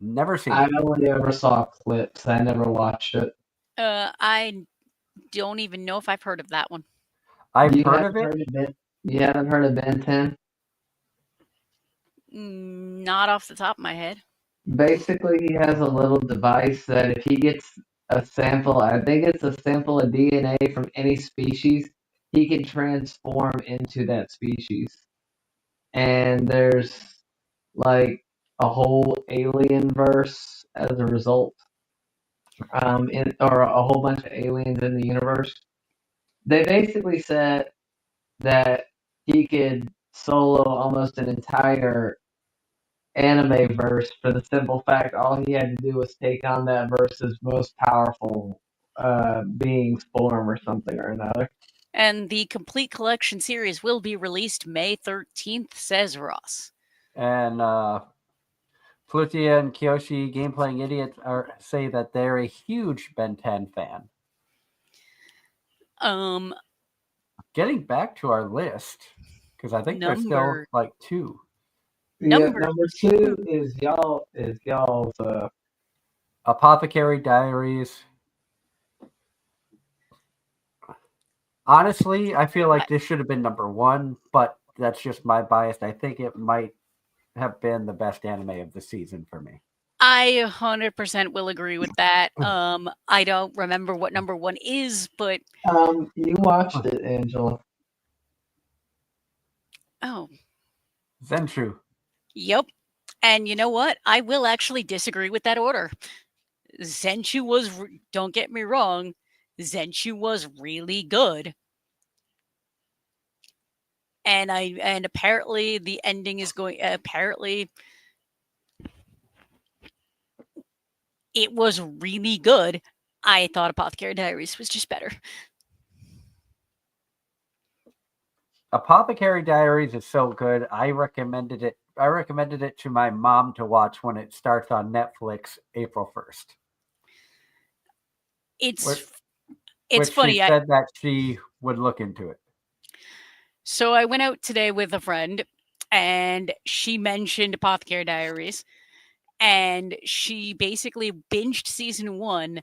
Never seen I it. only ever saw clips. I never watched it. I don't even know if I've heard of that one. I've You heard haven't of it. heard of Ben? You haven't heard of Ben 10? Not off the top of my head. Basically, he has a little device that if he gets a sample, I think it's a sample of DNA from any species, he can transform into that species. And there's like a whole alien verse as a result, or a whole bunch of aliens in the universe. They basically said that he could solo almost an entire anime verse for the simple fact all he had to do was take on that verse's most powerful being's form or something or another. And the complete collection series will be released May 13th, says Ross. And Plutia and Kyoshi, Game Playing Idiots, say that they're a huge Ben 10 fan. Getting back to our list, because I think there's still like 2. Yeah, number 2 is y'all's Apothecary Diaries. Honestly, I feel like this should have been number 1, but that's just my bias. I think it might have been the best anime of the season for me. I 100% will agree with that. I don't remember what number 1 is, but you watched it, Angela. Oh. Zenchu. Yep. And you know what? I will actually disagree with that order. Zenchu was, don't get me wrong, Zenchu was really good. And apparently the ending is going, apparently it was really good. I thought Apothecary Diaries was just better. Apothecary Diaries is so good. I recommended it to my mom to watch when it starts on Netflix April 1st. It's funny. She said that she would look into it. So I went out today with a friend, and she mentioned Apothecary Diaries, and she basically binged season 1,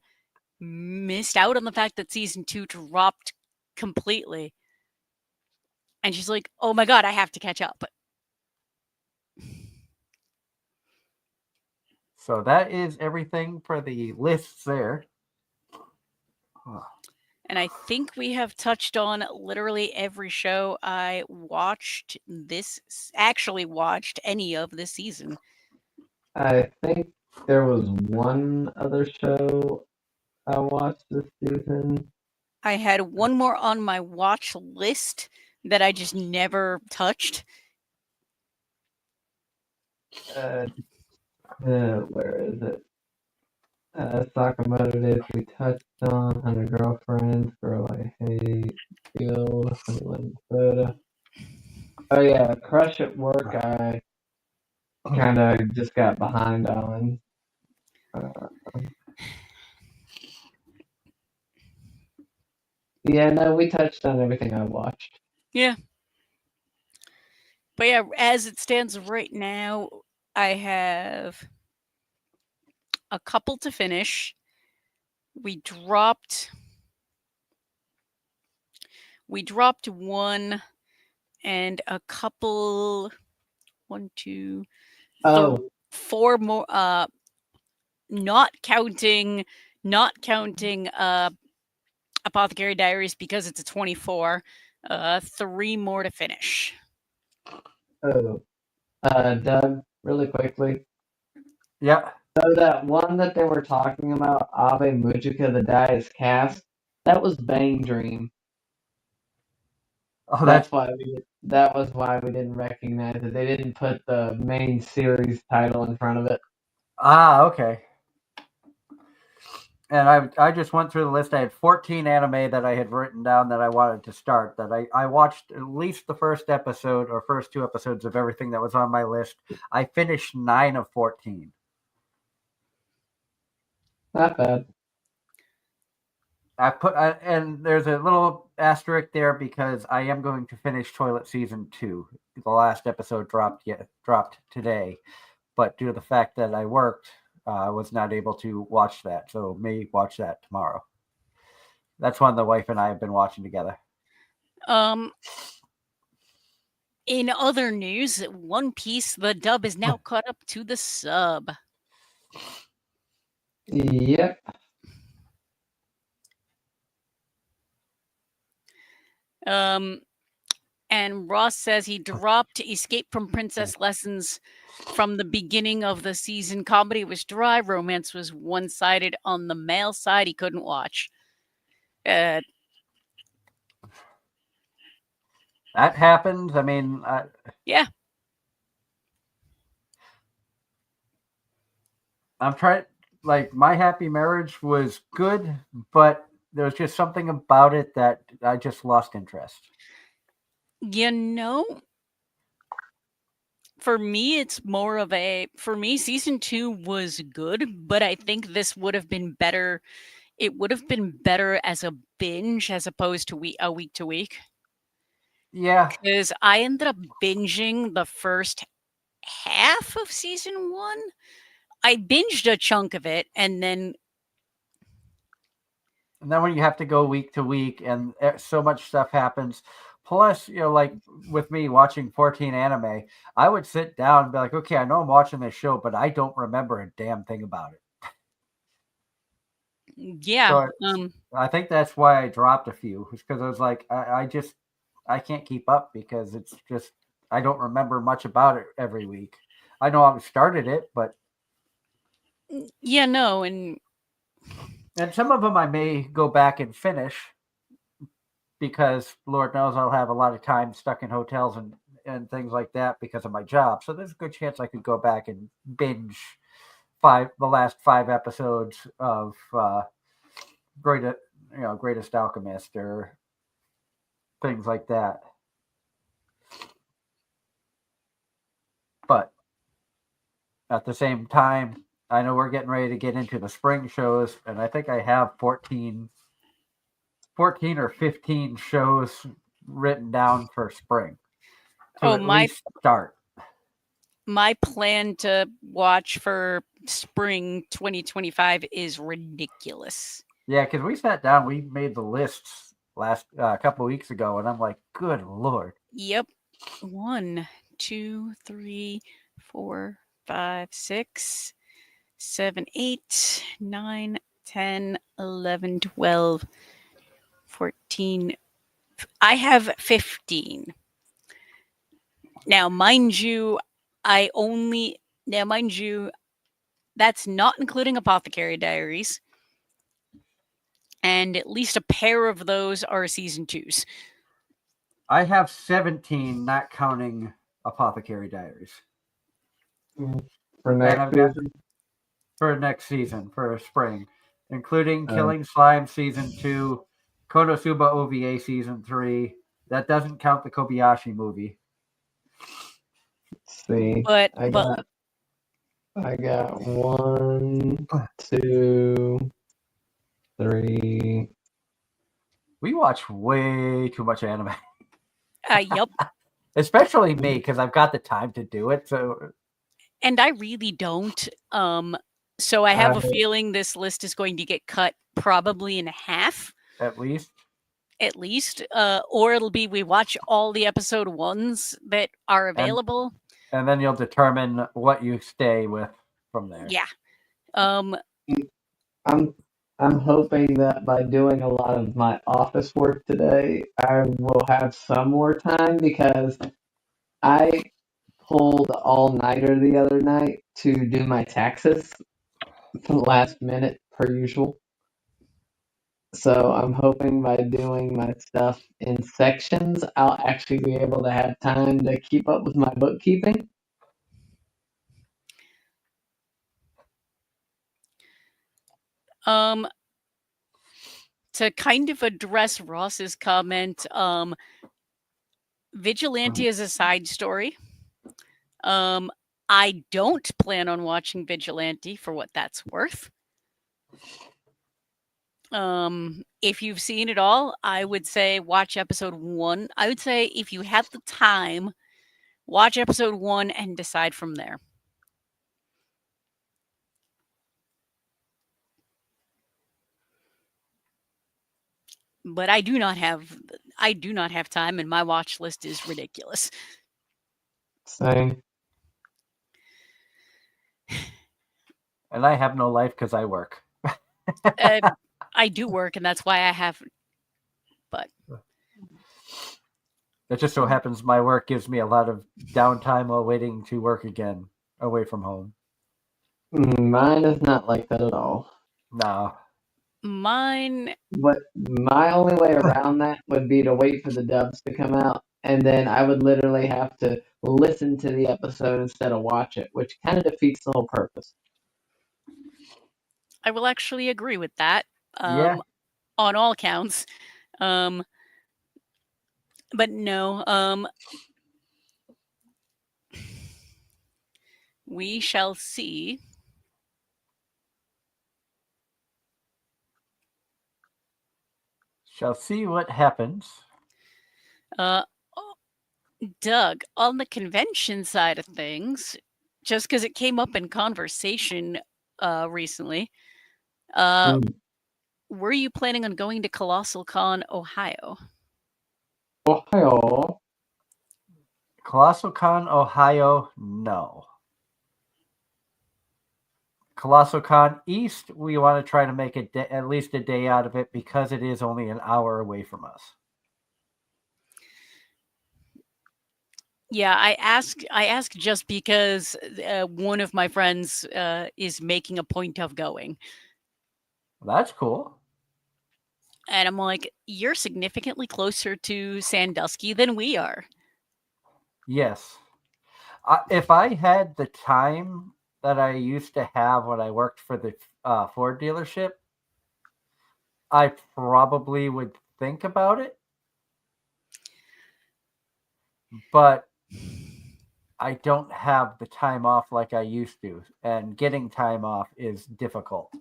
missed out on the fact that season 2 dropped completely. And she's like, "Oh my god, I have to catch up." So that is everything for the lists there. And I think we have touched on literally every show I watched any of this season. I think there was one other show I watched this season. I had one more on my watch list that I just never touched. Where is it? Sakamoto Days we touched on, 100 Girlfriends, Girl I Hate, Guild, Honey Lemon Soda. Oh yeah, Crush at Work I kind of just got behind on. Yeah, no, we touched on everything I watched. Yeah. But yeah, as it stands right now, I have a couple to finish. We dropped one and a couple, one, two, Oh, four more, not counting Apothecary Diaries because it's a 24. 3 more to finish. Doug, really quickly. Yeah. So that one that they were talking about, Ave Mujica, the Dice Cast, that was Bane Dream. Oh, That was why we didn't recognize it. They didn't put the main series title in front of it. okay. And I just went through the list. I had 14 anime that I had written down that I wanted to start. That I watched at least the first episode or first 2 episodes of everything that was on my list. I finished 9 of 14. Not bad. And there's a little asterisk there because I am going to finish Toilet Season 2. The last episode dropped today, but due to the fact that I worked, I was not able to watch that. So may watch that tomorrow. That's one the wife and I have been watching together. In other news, One Piece, the dub is now caught up to the sub. Yep. And Ross says he dropped Escape from Princess Lessons from the beginning of the season. Comedy was dry, romance was one-sided on the male side. He couldn't watch. That happened. I mean, yeah. I'm trying. Like, My Happy Marriage was good, but there was just something about it that I just lost interest. You know, for me, it's more of for me, season 2 was good, but I think this would have been better. It would have been better as a binge as opposed to a week to week. Yeah. Because I ended up binging the first half of season 1. I binged a chunk of it, and then when you have to go week to week and so much stuff happens. Plus, like with me watching 14 anime, I would sit down and be like, okay, I know I'm watching this show, but I don't remember a damn thing about it. yeah. So I think that's why I dropped a few, because I was like, I can't keep up because it's just, I don't remember much about it every week. I know I've started it, but yeah, no, and some of them I may go back and finish because Lord knows I'll have a lot of time stuck in hotels and things like that because of my job. So there's a good chance I could go back and binge the last 5 episodes of Greatest Alchemist or things like that. But at the same time, I know we're getting ready to get into the spring shows, and I think I have 14 or 15 shows written down for spring to at least start. My plan to watch for spring 2025 is ridiculous. Yeah, because we sat down, we made the lists last couple of weeks ago, and I'm like, good Lord. Yep. 1, 2, 3, 4, 5, 6, 7, 8, 9, 10, 11, 12, 14. I have 15. Now, mind you, that's not including Apothecary Diaries. And at least a pair of those are season 2s. I have 17, not counting Apothecary Diaries. For next season? For next season, for spring, including Killing Slime Season 2, Konosuba OVA Season 3. That doesn't count the Kobayashi movie. Let's see. But I got 1, 2, 3, We watch way too much anime, Yep. especially me because I've got the time to do it. So And I really don't. So I have a feeling this list is going to get cut probably in half, at least, at least. Or it'll be we watch all the episode ones that are available. and then you'll determine what you stay with from there. Yeah. I'm hoping that by doing a lot of my office work today, I will have some more time because I pulled all-nighter the other night to do my taxes for the last minute per usual. So I'm hoping by doing my stuff in sections, I'll actually be able to have time to keep up with my bookkeeping. To kind of address Ross's comment, Vigilante is a side story. I don't plan on watching Vigilante for what that's worth. If you've seen it all, I would say watch episode 1. I would say if you have the time, watch episode 1 and decide from there. But I do not have time, and my watch list is ridiculous. Same. And I have no life because I work. I do work, and that's why I have. But it just so happens my work gives me a lot of downtime while waiting to work again away from home. Mine is not like that at all. No. Mine. But my only way around that would be to wait for the dubs to come out, and then I would literally have to listen to the episode instead of watch it, which kind of defeats the whole purpose. I will actually agree with that. Yeah. On all counts. But no. We shall see. Shall see what happens. Doug, on the convention side of things, just because it came up in conversation recently, were you planning on going to Colossal Con, Ohio? Ohio? Colossal Con, Ohio, no. Colossal Con East, we want to try to make at least a day out of it because it is only an hour away from us. Yeah, I ask just because one of my friends is making a point of going. That's cool. And I'm like, you're significantly closer to Sandusky than we are. Yes. If I had the time that I used to have when I worked for the Ford dealership, I probably would think about it. But I don't have the time off like I used to, and getting time off is difficult.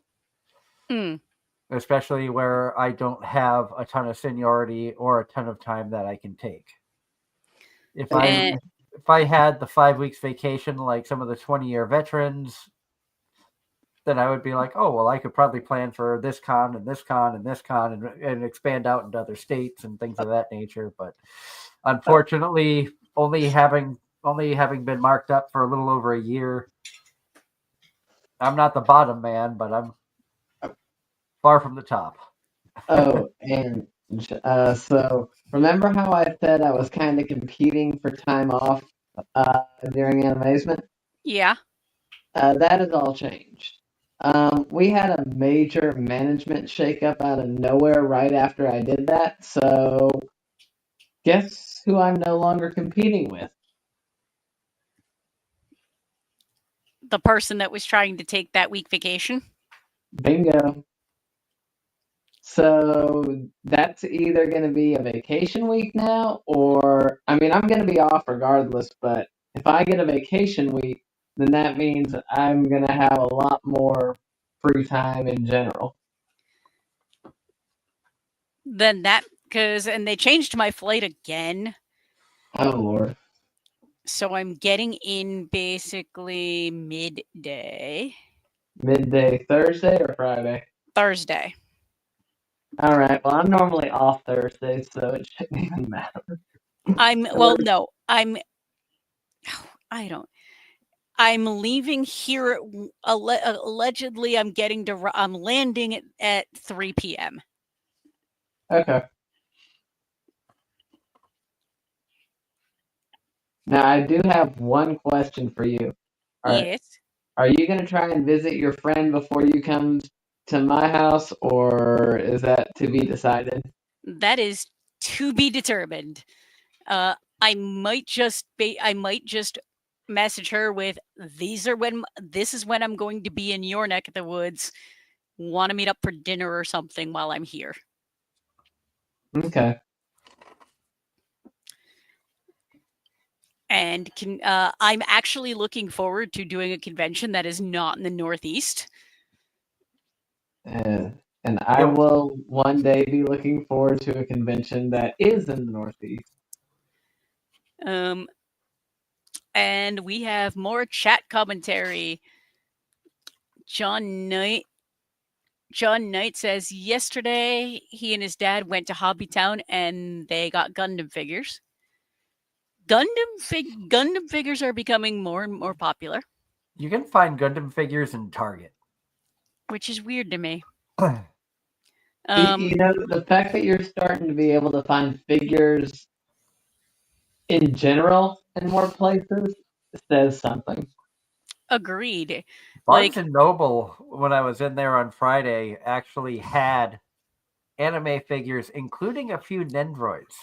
Especially where I don't have a ton of seniority or a ton of time that I can take. If I had the 5 weeks vacation like some of the 20-year veterans, then I would be like, oh, well, I could probably plan for this con and this con and this con and expand out into other states and things of that nature. But unfortunately, only having been marked up for a little over a year, I'm not the bottom man, but I'm far from the top. Oh, and so remember how I said I was kind of competing for time off during Anime-Zing? Yeah. That has all changed. We had a major management shakeup out of nowhere right after I did that, so guess who I'm no longer competing with? The person that was trying to take that week vacation? Bingo. So that's either going to be a vacation week now, or, I mean, I'm going to be off regardless, but if I get a vacation week, then that means I'm going to have a lot more free time in general. Then that and they changed my flight again. Oh Lord. So I'm getting in basically midday Midday Thursday or Friday? Thursday. All right. Well, I'm normally off Thursday, so it shouldn't even matter. No, I don't. I'm leaving here allegedly. I'm landing at 3 p.m. Okay. Now I do have one question for you. Yes, Are you gonna try and visit your friend before you come to my house, or is that to be decided? that is to be determined. I might just message her with this is when I'm going to be in your neck of the woods. Want to meet up for dinner or something while I'm here. Okay. And I'm actually looking forward to doing a convention that is not in the Northeast. And I Yep. will one day be looking forward to a convention that is in the Northeast. And we have more chat commentary. John Knight says yesterday he and his dad went to Hobbytown and they got Gundam figures. Gundam figures are becoming more and more popular, You can find Gundam figures in Target. which is weird to me. You know, the fact that you're starting to be able to find figures in general in more places says something. Agreed. Barnes and Noble, when I was in there on Friday, actually had anime figures, including a few Nendroids.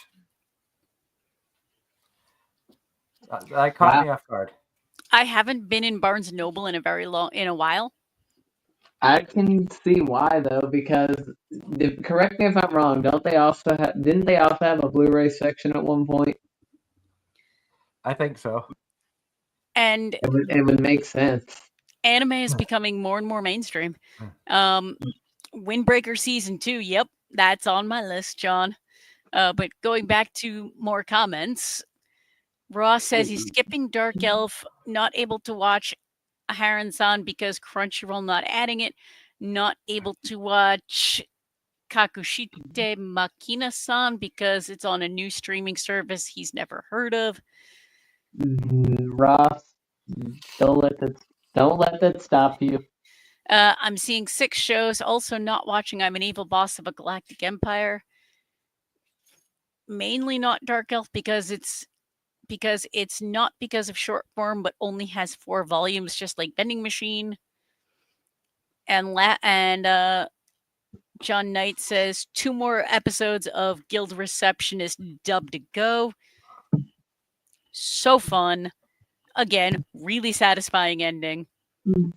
That caught me off guard. I haven't been in Barnes and Noble in a while. I can see why though, because correct me if I'm wrong. Didn't they also have a Blu-ray section at one point? I think so. And it would make sense. Anime is becoming more and more mainstream. Windbreaker season 2, yep, that's on my list, John. But going back to more comments, Ross says he's skipping Dark Elf, not able to watch Haran-san because Crunchyroll not adding it, not able to watch Kakushite Makina-san because it's on a new streaming service he's never heard of. Ross, don't let that stop you. I'm seeing 6 shows, also not watching I'm an Evil Boss of a Galactic Empire. Mainly not Dark Elf because it's not because of short form, but only has 4 volumes, just like Vending Machine. And John Knight says 2 more episodes of Guild Receptionist dubbed to go. So fun. Again, really satisfying ending. And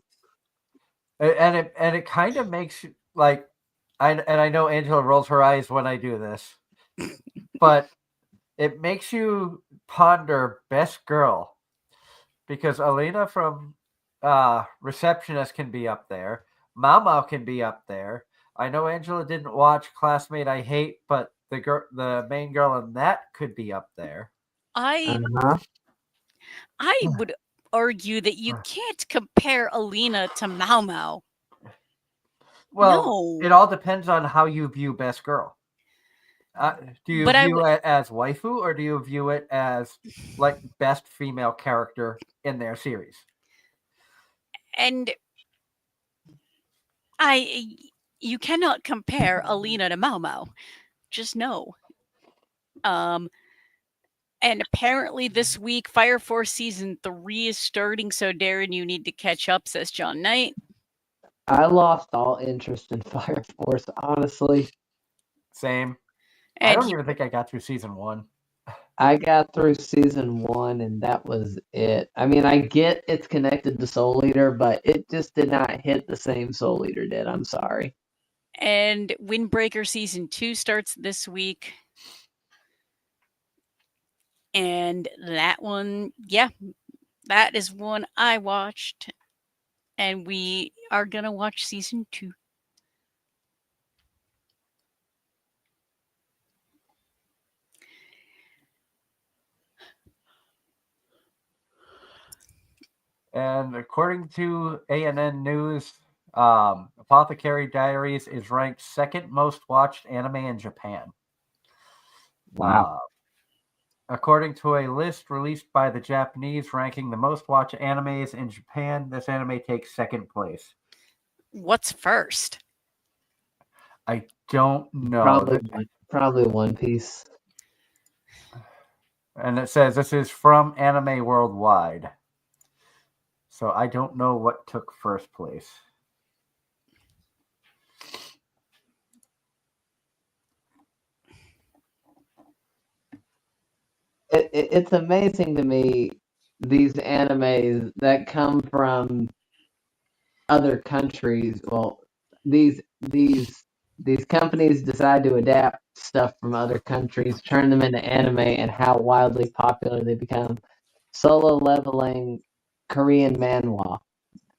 it kind of makes like I know Angela rolls her eyes when I do this, but it makes you ponder best girl because Alina from Receptionist can be up there. Mama can be up there. I know Angela didn't watch Classmate I Hate, but the main girl in that could be up there. I would argue that you can't compare Alina to Mao Mao. Well, No. it all depends on how you view best girl. Do you view it as waifu or do you view it as like best female character in their series? And you cannot compare Alina to Mao Mao. Just no. And apparently this week, Fire Force Season 3 is starting, so Darren, you need to catch up, says John Knight. I lost all interest in Fire Force, honestly. Same. I don't even think I got through Season 1. I got through Season 1, and that was it. I mean, I get it's connected to Soul Eater, but it just did not hit the same Soul Eater did. I'm sorry. And Windbreaker Season 2 starts this week. And that one, yeah, that is one I watched. And we are going to watch Season 2. And according to ANN News, Apothecary Diaries is ranked second most watched anime in Japan. Wow. According to a list released by the Japanese ranking the most watched animes in Japan, this anime takes second place. What's first? I don't know. Probably One Piece. And it says this is from Anime Worldwide. So I don't know what took first place. It's amazing to me, these animes that come from other countries. Well, these companies decide to adapt stuff from other countries, turn them into anime, and how wildly popular they become. Solo Leveling, Korean manhwa,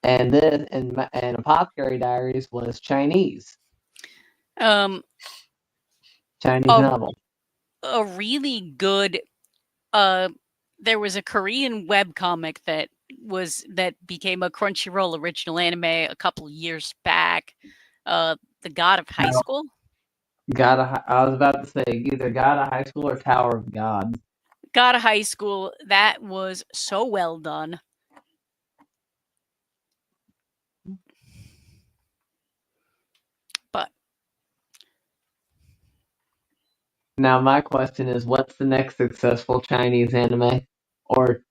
and this and Apothecary Diaries was Chinese Um, a, novel. a really good. There was a Korean webcomic that became a Crunchyroll original anime a couple of years back. The God of High School. I was about to say either God of High School or Tower of God. God of High School. That was so well done. But now my question is, what's the next successful Chinese anime or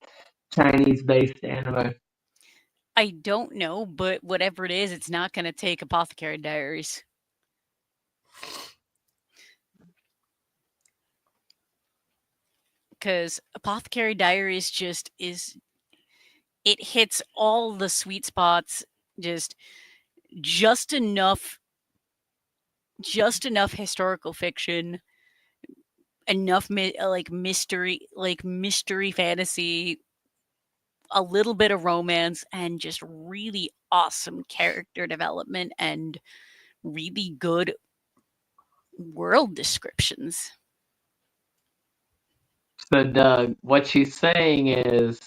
Chinese-based anime? I don't know, but whatever it is, it's not going to take Apothecary Diaries. Because Apothecary Diaries just is, it hits all the sweet spots, just enough historical fiction, enough mystery fantasy, a little bit of romance, and just really awesome character development and really good world descriptions. So, Doug, what she's saying is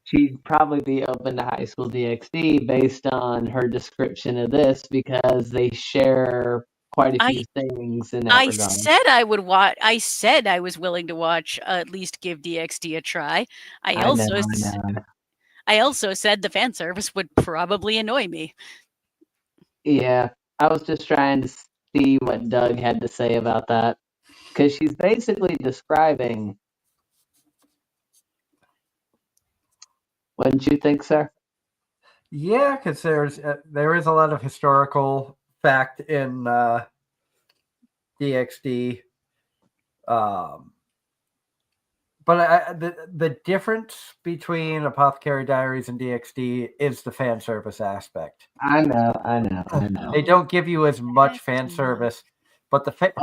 she'd probably be open to High School DxD based on her description of this because they share quite a few things in that regard. Said I would watch. I said I was willing to watch, at least give DxD a try. I also said the fan service would probably annoy me. Yeah, I was just trying to see what Doug had to say about that. Because she's basically describing. Wouldn't you think, sir? Yeah, because there is a lot of historical fact in DxD. But the difference between Apothecary Diaries and DxD is the fan service aspect. I know. They don't give you as much fan service, but the fan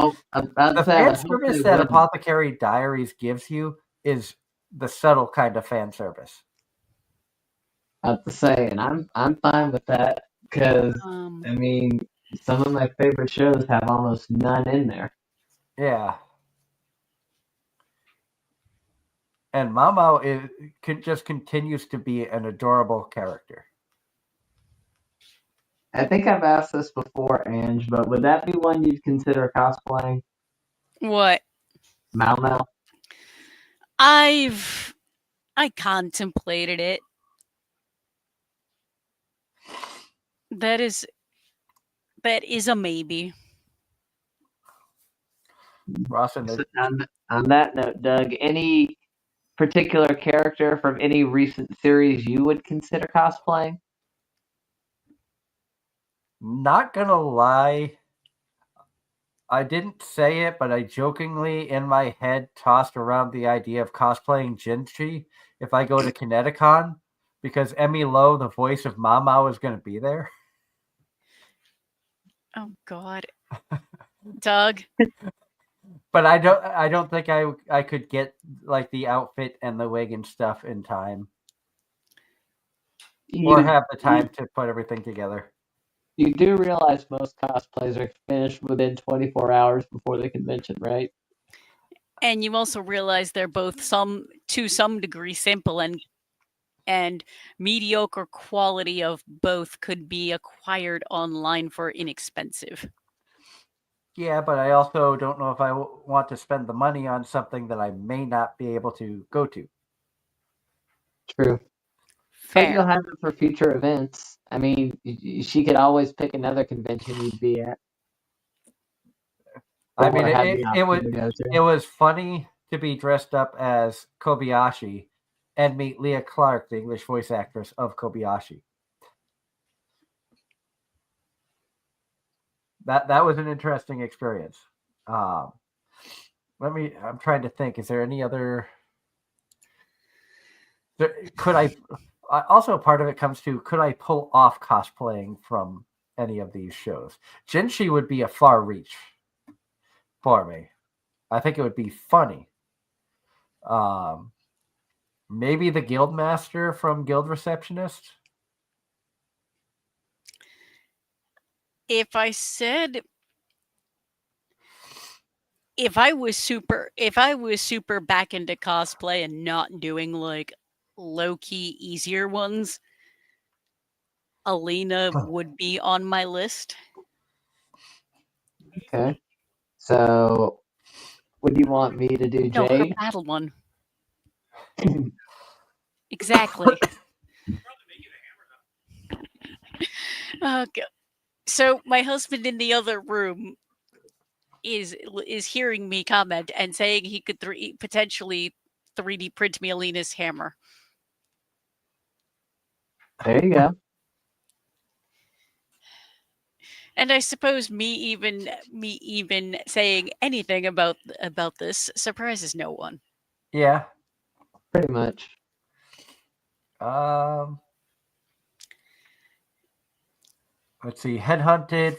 service that Apothecary Diaries gives you is the subtle kind of fan service. I have to say, and I'm fine with that because I mean, some of my favorite shows have almost none in there. Yeah. And Mamo just continues to be an adorable character. I think I've asked this before, Ange, but would that be one you'd consider cosplaying? What? Mao? I contemplated it. That is a maybe. Ross, on that note, Doug, any particular character from any recent series you would consider cosplaying? Not gonna lie, I didn't say it, but I jokingly in my head tossed around the idea of cosplaying Jinchi if I go to Kineticon, because Emmy Lowe, the voice of Mama, is going to be there. Oh God, Doug. But I don't think I could get like the outfit and the wig and stuff in time, or have the time to put everything together. You do realize most cosplays are finished within 24 hours before the convention, right? And you also realize they're both to some degree simple, and mediocre quality of both could be acquired online for inexpensive. Yeah, but I also don't know if I want to spend the money on something that I may not be able to go to. True. But Fair. you'll have it for future events. I mean, she could always pick another convention you'd be at. I mean, Or have the it was option to go to. it was funny to be dressed up as Kobayashi and meet Leah Clark, the English voice actress of Kobayashi. That was an interesting experience. Um, I'm trying to think. Is there any other? Could I? Also, part of it comes to could I pull off cosplaying from any of these shows? Jinshi would be a far reach for me. I think it would be funny. Um, Maybe the Guildmaster from Guild Receptionist. If I said if I was super back into cosplay and not doing like low key easier ones, Alina would be on my list. Okay. So, would you want me to do No, her Jade? battle one. Exactly. Okay. So my husband in the other room is hearing me comment and saying he could potentially 3D print me Alina's hammer. There you go. And I suppose me even saying anything about this surprises no one. Yeah. Pretty much. Let's see. Headhunted.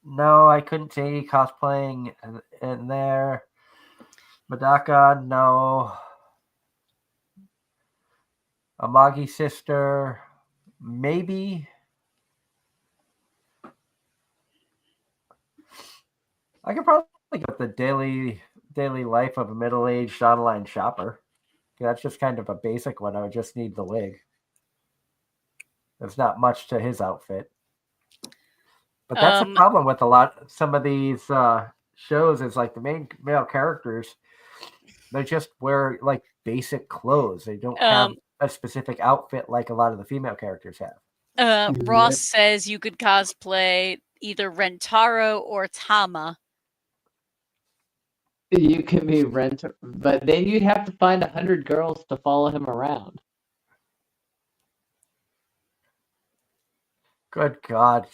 No, I couldn't see any cosplaying in there. Madaka, no. Amagi sister, maybe. I could probably get the daily life of a middle-aged online shopper. That's just kind of a basic one. I would just need the wig. There's not much to his outfit. But that's the problem with some of these shows is like the main male characters, they just wear like basic clothes. They don't have a specific outfit like a lot of the female characters have. Ross says you could cosplay either Rentaro or Tama. You can be Rentaro, but then you'd have to find 100 girls to follow him around. Good God.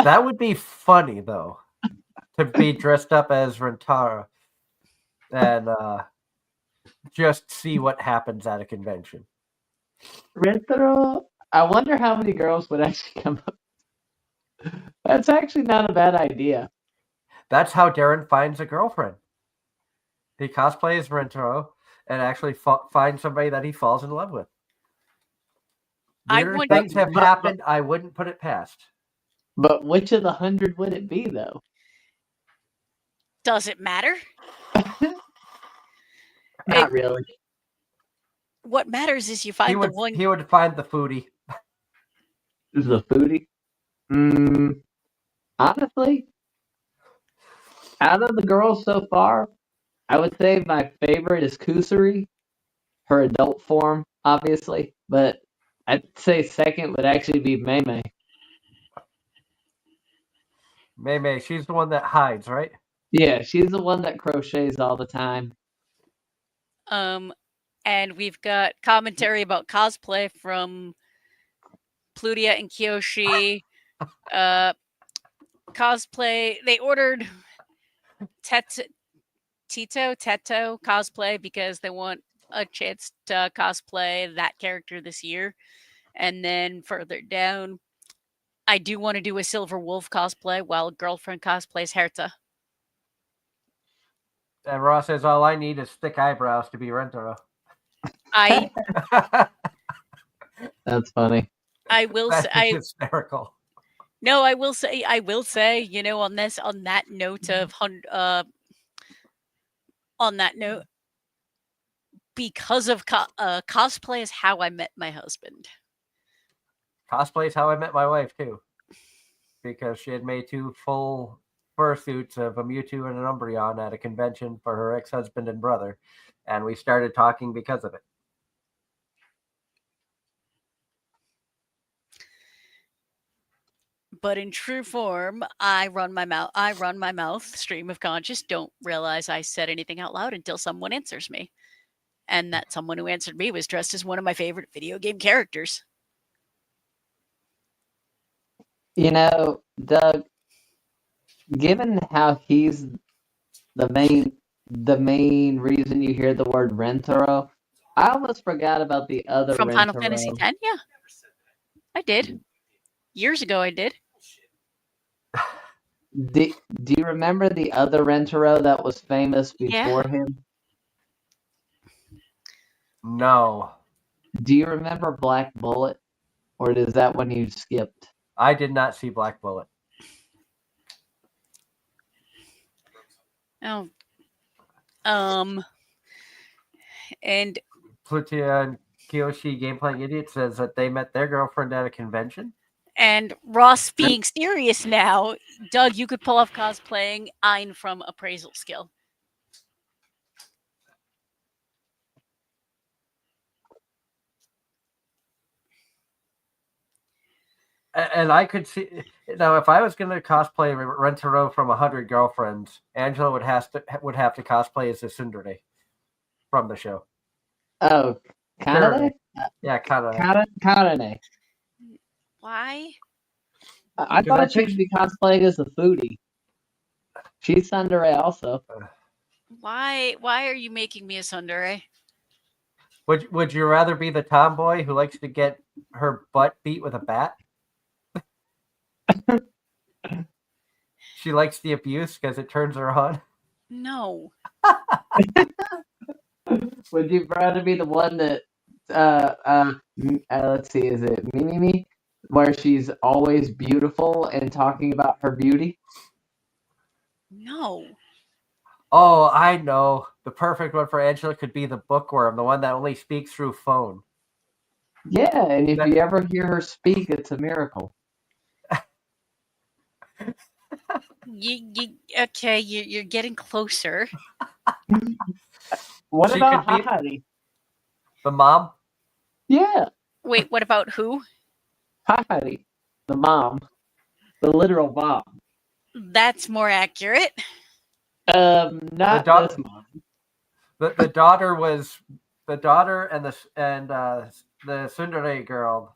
That would be funny, though, to be dressed up as Rentaro and just see what happens at a convention. Rentaro, I wonder how many girls would actually come up. That's actually not a bad idea. That's how Darren finds a girlfriend. He cosplays Rentaro and actually finds somebody that he falls in love with. Weird things have happened. I wouldn't put it past. But which of the 100 would it be, though? Does it matter? Not really. What matters is you find the one. He would find the foodie. The foodie? Honestly, out of the girls so far, I would say my favorite is Kusuri. Her adult form, obviously. But I'd say second would actually be Mei. Mei, she's the one that hides, right? Yeah, she's the one that crochets all the time. And we've got commentary about cosplay from Plutia and Kyoshi. Cosplay. They ordered Teto cosplay because they want a chance to cosplay that character this year. And then further down, I do want to do a Silver Wolf cosplay while girlfriend cosplays Herta. And Ross says, all I need is thick eyebrows to be Rentaro. That's funny. I will say hysterical. No, I will say, on that note of on that note, because of cosplay is how I met my husband. Cosplay is how I met my wife too, because she had made 2 full fursuits of a Mewtwo and an Umbreon at a convention for her ex-husband and brother, and we started talking because of it. But in true form, I run my mouth, stream of conscious, don't realize I said anything out loud until someone answers me. And that someone who answered me was dressed as one of my favorite video game characters. You know, Doug, given how he's the main reason you hear the word Rentaro, I almost forgot about the other From Final Rentaro. Fantasy X? Yeah. I did. Years ago I did. Do you remember the other Rentaro that was famous before him? No. Do you remember Black Bullet? Or is that one you skipped? I did not see Black Bullet. Oh. And Plutia and Kiyoshi Gameplay Idiot says that they met their girlfriend at a convention. And Ross being serious now, Doug, you could pull off cosplaying Ein from Appraisal Skill. And I could see now if I was going to cosplay Rentaro from 100 Girlfriends, Angela would have to cosplay as a tsundere from the show. Oh, Kanade? Yeah, Kanade. Kanade. Why? I thought she would be cosplaying as a foodie. She's tsundere also. Why are you making me a tsundere? Would you rather be the tomboy who likes to get her butt beat with a bat? She likes the abuse because it turns her on. No. Would you rather be the one that let's see, is it Mimi? Where she's always beautiful and talking about her beauty? No. Oh, I know. The perfect one for Angela could be the bookworm, the one that only speaks through phone. Yeah, and if you ever hear her speak, it's a miracle. Okay, you're getting closer. What about Hahari? The mom? Yeah. Wait, what about who? Hahari, the mom, the literal mom. That's more accurate. Not this mom. The daughter was the daughter and the tsundere girl,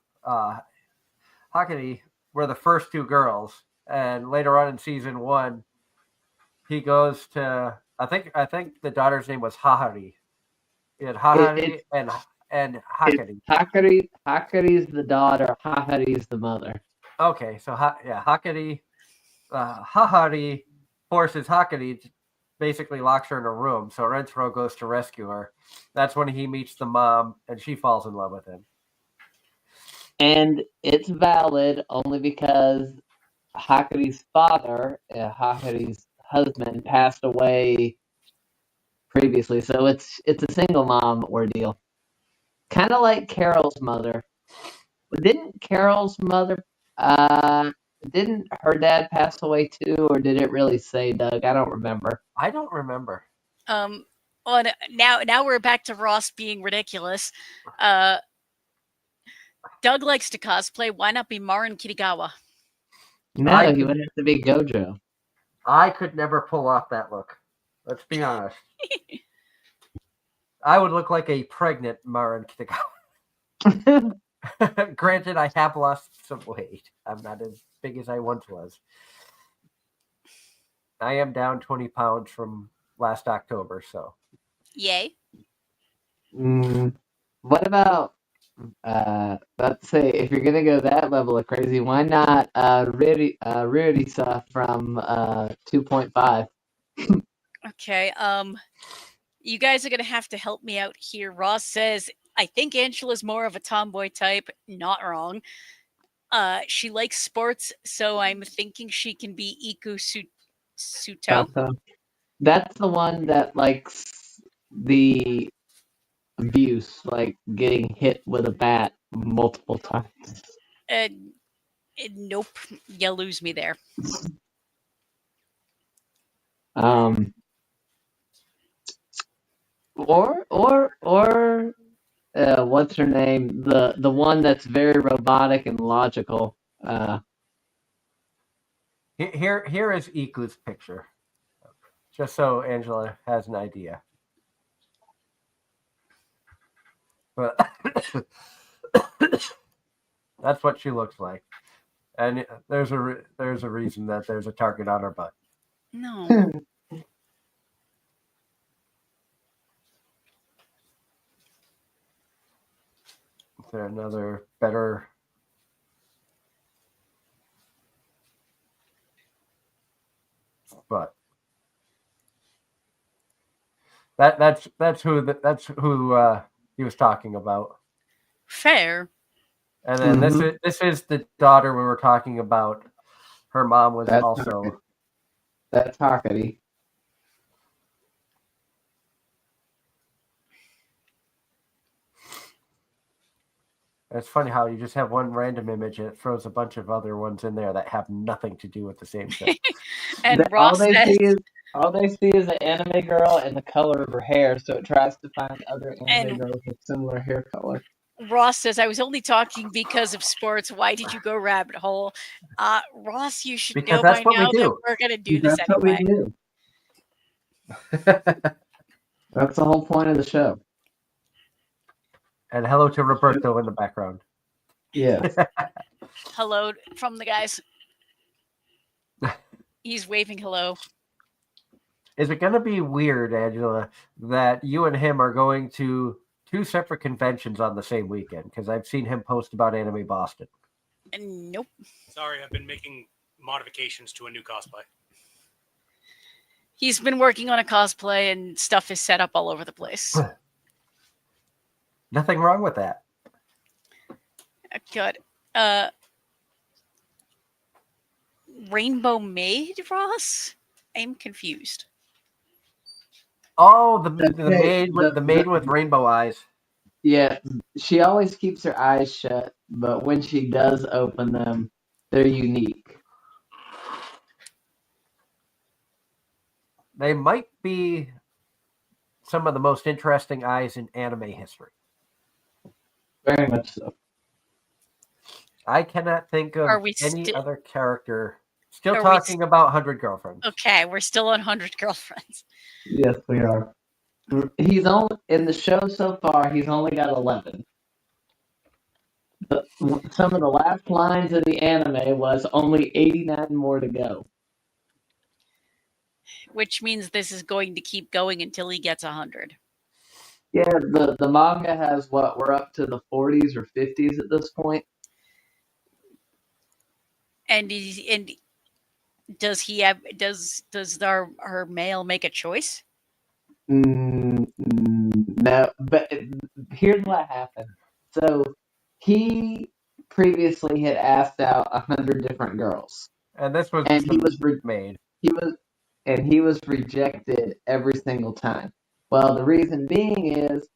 Hakari, were the first 2 girls, and later on in season 1, he goes to I think the daughter's name was Hahari. He had Hahari and Hakari. Hakari's the daughter. Hahari's the mother. Okay, so Hakari, Hahari forces Hakari to basically locks her in a room. So Rentaro goes to rescue her. That's when he meets the mom, and she falls in love with him. And it's valid only because Hakari's father, Hakari's husband, passed away previously, so it's a single mom ordeal. Kind of like Carol's mother. Didn't Carol's mother, didn't her dad pass away too, or did it really say, Doug? I don't remember. I don't remember. Well, now we're back to Ross being ridiculous. Doug likes to cosplay. Why not be Marin Kirigawa? No, he would have to be Gojo. I could never pull off that look. Let's be honest. I would look like a pregnant Marin Kirigawa. Granted, I have lost some weight. I'm not as big as I once was. I am down 20 pounds from last October, so. Yay. What about, let's say, if you're going to go that level of crazy, why not Rurisa from 2.5? Okay, you guys are going to have to help me out here. Ross says, I think Angela's more of a tomboy type. Not wrong. She likes sports, so I'm thinking she can be Iku Suto. That's the one that likes the abuse, like getting hit with a bat multiple times. Nope, you lose me there. Or what's her name? The one that's very robotic and logical. Here is Iku's picture, just so Angela has an idea. But that's what she looks like, and there's a reason that there's a target on her butt. No. Is there another better? But that's who he was talking about. Fair. And then this is the daughter we were talking about. Her mom was also that's Hakari. It's funny how you just have one random image and it throws a bunch of other ones in there that have nothing to do with the same thing. And Ross says, all they see is an anime girl and the color of her hair, so it tries to find other anime girls with similar hair color. Ross says, I was only talking because of sports. Why did you go rabbit hole? Ross, you should because know that's by what now we do. that we're going to do this That's anyway. what we do. That's the whole point of the show. And hello to Roberto in the background. Yes. Hello from the guys. He's waving hello. Is it going to be weird, Angela, that you and him are going to 2 separate conventions on the same weekend? Because I've seen him post about Anime Boston. Nope. Sorry, I've been making modifications to a new cosplay. He's been working on a cosplay and stuff is set up all over the place. Nothing wrong with that. Good. Rainbow Maid, Ross? I'm confused. Oh, the maid with rainbow eyes. Yeah, she always keeps her eyes shut, but when she does open them, they're unique. They might be some of the most interesting eyes in anime history. Very much so. I cannot think of any other character. Still talking about 100 Girlfriends. Okay, we're still on 100 Girlfriends. Yes, we are. He's only in the show so far. He's only got 11. Some of the last lines of the anime was only 89 more to go. Which means this is going to keep going until he gets 100. Yeah, the manga has what? We're up to the 40s or 50s at this point. And does he have does our male make a choice? No, but here's what happened. So he previously had asked out 100 different girls, and this was made. He was rejected every single time. Well, the reason being is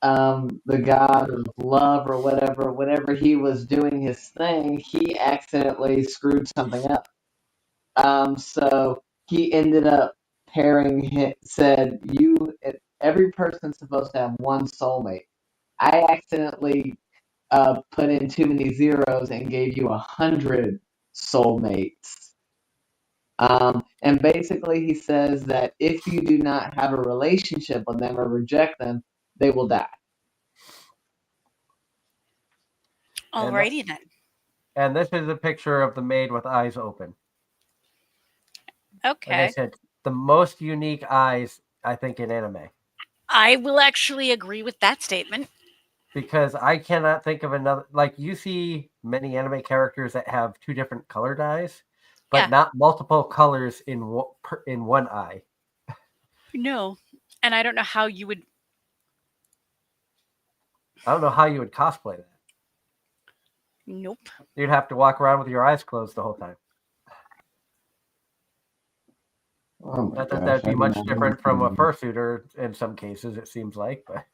the god of love or whatever, whenever he was doing his thing, he accidentally screwed something up. So he ended up said, every person's supposed to have one soulmate. I accidentally put in too many zeros and gave you 100 soulmates. And basically he says that if you do not have a relationship with them or reject them, they will die. Alrighty then. And this is a picture of the maid with eyes open. Okay. Like I said, the most unique eyes, I think, in anime. I will actually agree with that statement. Because I cannot think of another. Like, you see many anime characters that have 2 different colored eyes, but not multiple colors in one eye. No. And I don't know how you would... I don't know how you would cosplay that. Nope. You'd have to walk around with your eyes closed the whole time. Oh my Not that gosh, that'd I be do much not different from a understand. fursuiter in some cases, it seems like. But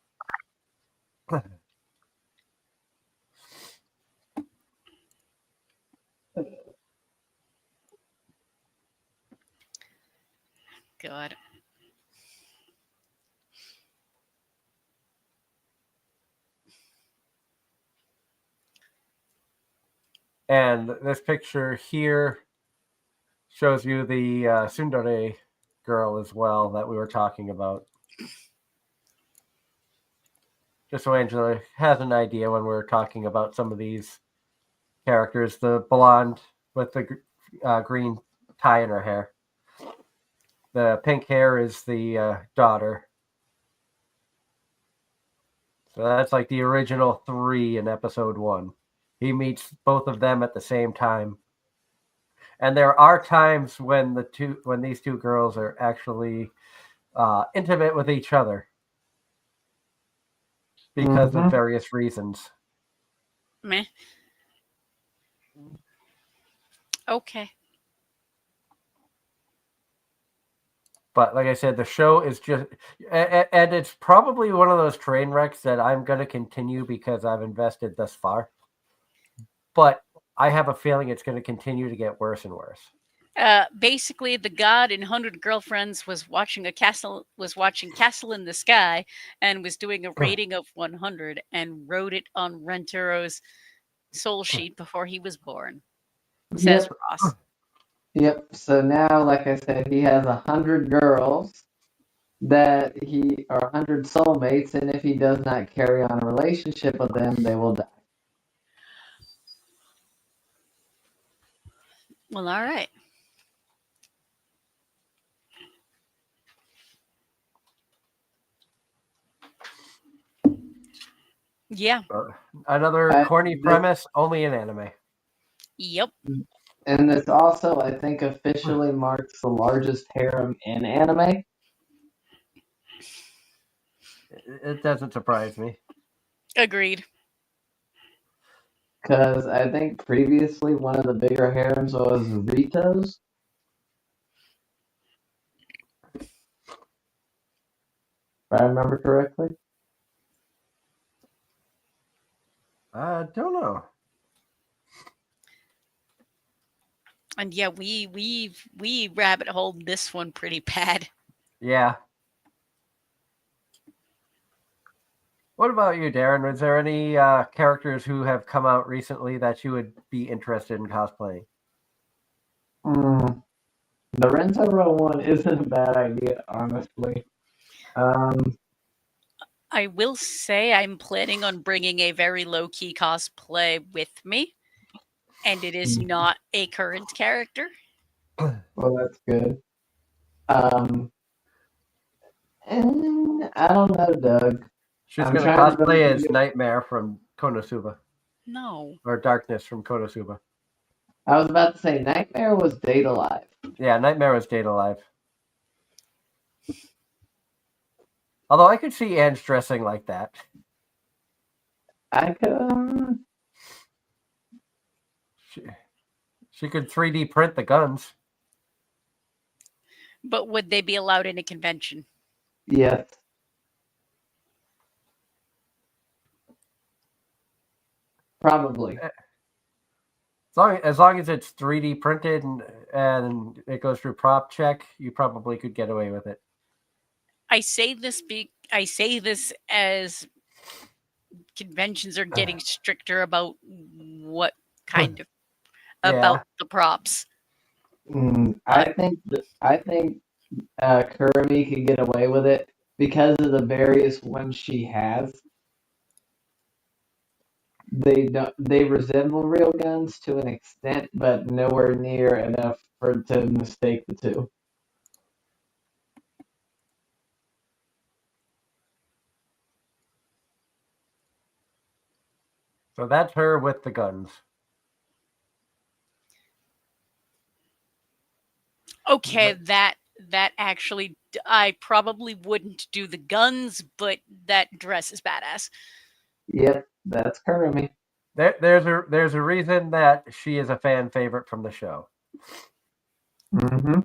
God. and this picture here shows you the tsundere girl as well that we were talking about. Just so Angela has an idea when we're talking about some of these characters. The blonde with the green tie in her hair. The pink hair is the daughter. So that's like the original 3 in episode 1. He meets both of them at the same time. And there are times when these two girls are actually intimate with each other because of various reasons. Meh. Okay. But like I said, the show is just, and it's probably one of those train wrecks that I'm going to continue because I've invested thus far. But I have a feeling it's going to continue to get worse and worse. Basically, the god in 100 Girlfriends was watching Castle in the Sky and was doing a rating of 100 and wrote it on Rentero's soul sheet before he was born. Says Ross. Yep. So now, like I said, he has 100 girls that he or 100 soulmates, and if he does not carry on a relationship with them, they will die. Well, all right. Yeah. Another corny premise, only in anime. Yep. And this also, I think, officially marks the largest harem in anime. It doesn't surprise me. Agreed. Because I think previously one of the bigger harems was Rito's. If I remember correctly. I don't know. And yeah, we rabbit holed this one pretty bad. Yeah. What about you, Darren? Was there any characters who have come out recently that you would be interested in cosplaying? The Rentaro one isn't a bad idea, honestly. I will say I'm planning on bringing a very low-key cosplay with me, and it is not a current character. Well, that's good. And I don't know, Doug. She's I'm going to trying to cosplay really as think of- Nightmare from Konosuba. No. Or Darkness from Konosuba. I was about to say Nightmare was Date Alive. Yeah, Nightmare was Date Alive. Although I could see Ange dressing like that. I could. She could 3D print the guns. But would they be allowed in a convention? Yes. Probably. As long as it's 3D printed and it goes through prop check, you probably could get away with it. I say this as conventions are getting stricter about what kind of about the props. I think Kurumi could get away with it because of the various ones she has. They resemble real guns to an extent, but nowhere near enough to mistake the two. So that's her with the guns. Okay, that actually, I probably wouldn't do the guns, but that dress is badass. Yep, that's Kurumi. There's a reason that she is a fan favorite from the show. Mm-hmm.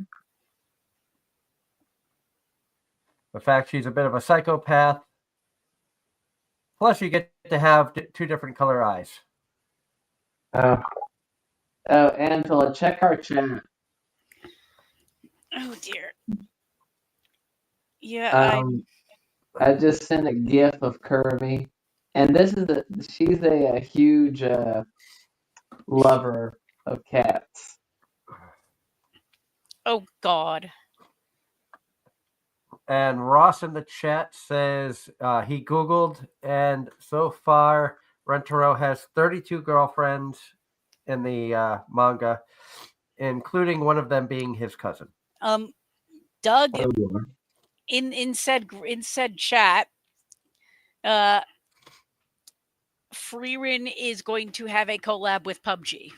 The fact she's a bit of a psychopath. Plus, you get to have two different color eyes. Oh, Angela, check our chat. Oh dear. Yeah, I just sent a GIF of Kirby, and she's a huge lover of cats. oh God. And Ross in the chat says he Googled, and so far, Rentaro has 32 girlfriends in the manga, including one of them being his cousin. Doug, Oh, yeah. in said chat, Freerin is going to have a collab with PUBG.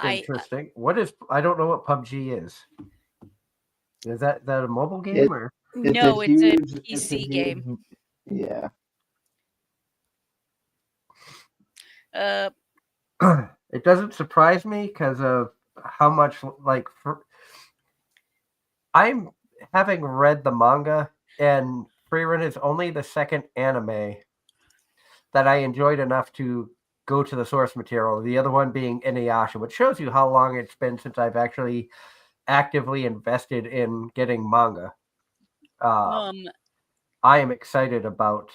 Interesting. What is? I don't know what PUBG is. Is that a mobile game or? No, it's a PC game. Yeah. It doesn't surprise me because of how much I'm having read the manga, and Freerun is only the second anime that I enjoyed enough to go to the source material. The other one being Inuyasha, which shows you how long it's been since I've actually actively invested in getting manga. I am excited about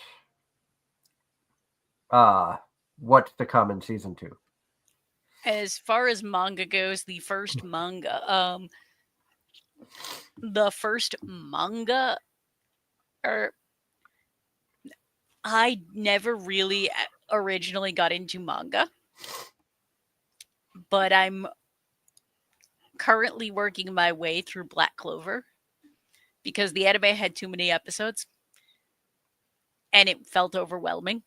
what's to come in season 2. As far as manga goes, the first manga, I never really originally got into manga, but I'm currently working my way through Black Clover because the anime had too many episodes and it felt overwhelming.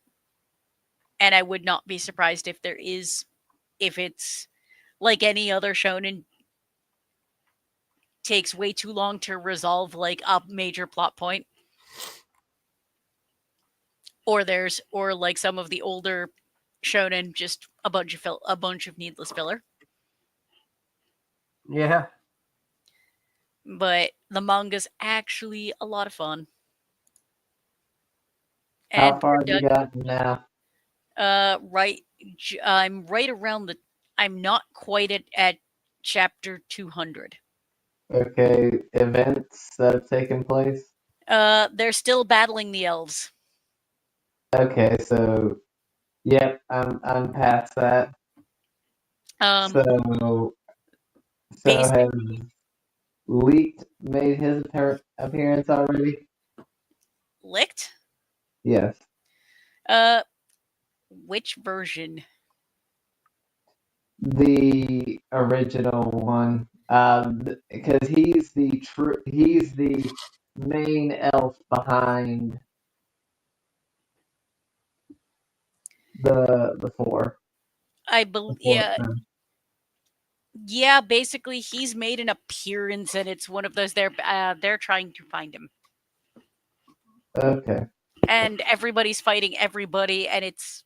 And I would not be surprised if it's like any other shonen, takes way too long to resolve like a major plot point. Or like some of the older shonen, just a bunch of needless filler. Yeah. But the manga's actually a lot of fun. How far have you gotten now? I'm right around I'm not quite at chapter 200. Okay, events that have taken place? They're still battling the elves. Okay, so yep, I'm past that. So has Leaked made his appearance already? Licked? Yes. Which version? The original one, because he's the main elf behind the four. I believe, yeah. Basically, he's made an appearance, and it's one of those. They're trying to find him. Okay. And everybody's fighting everybody, and it's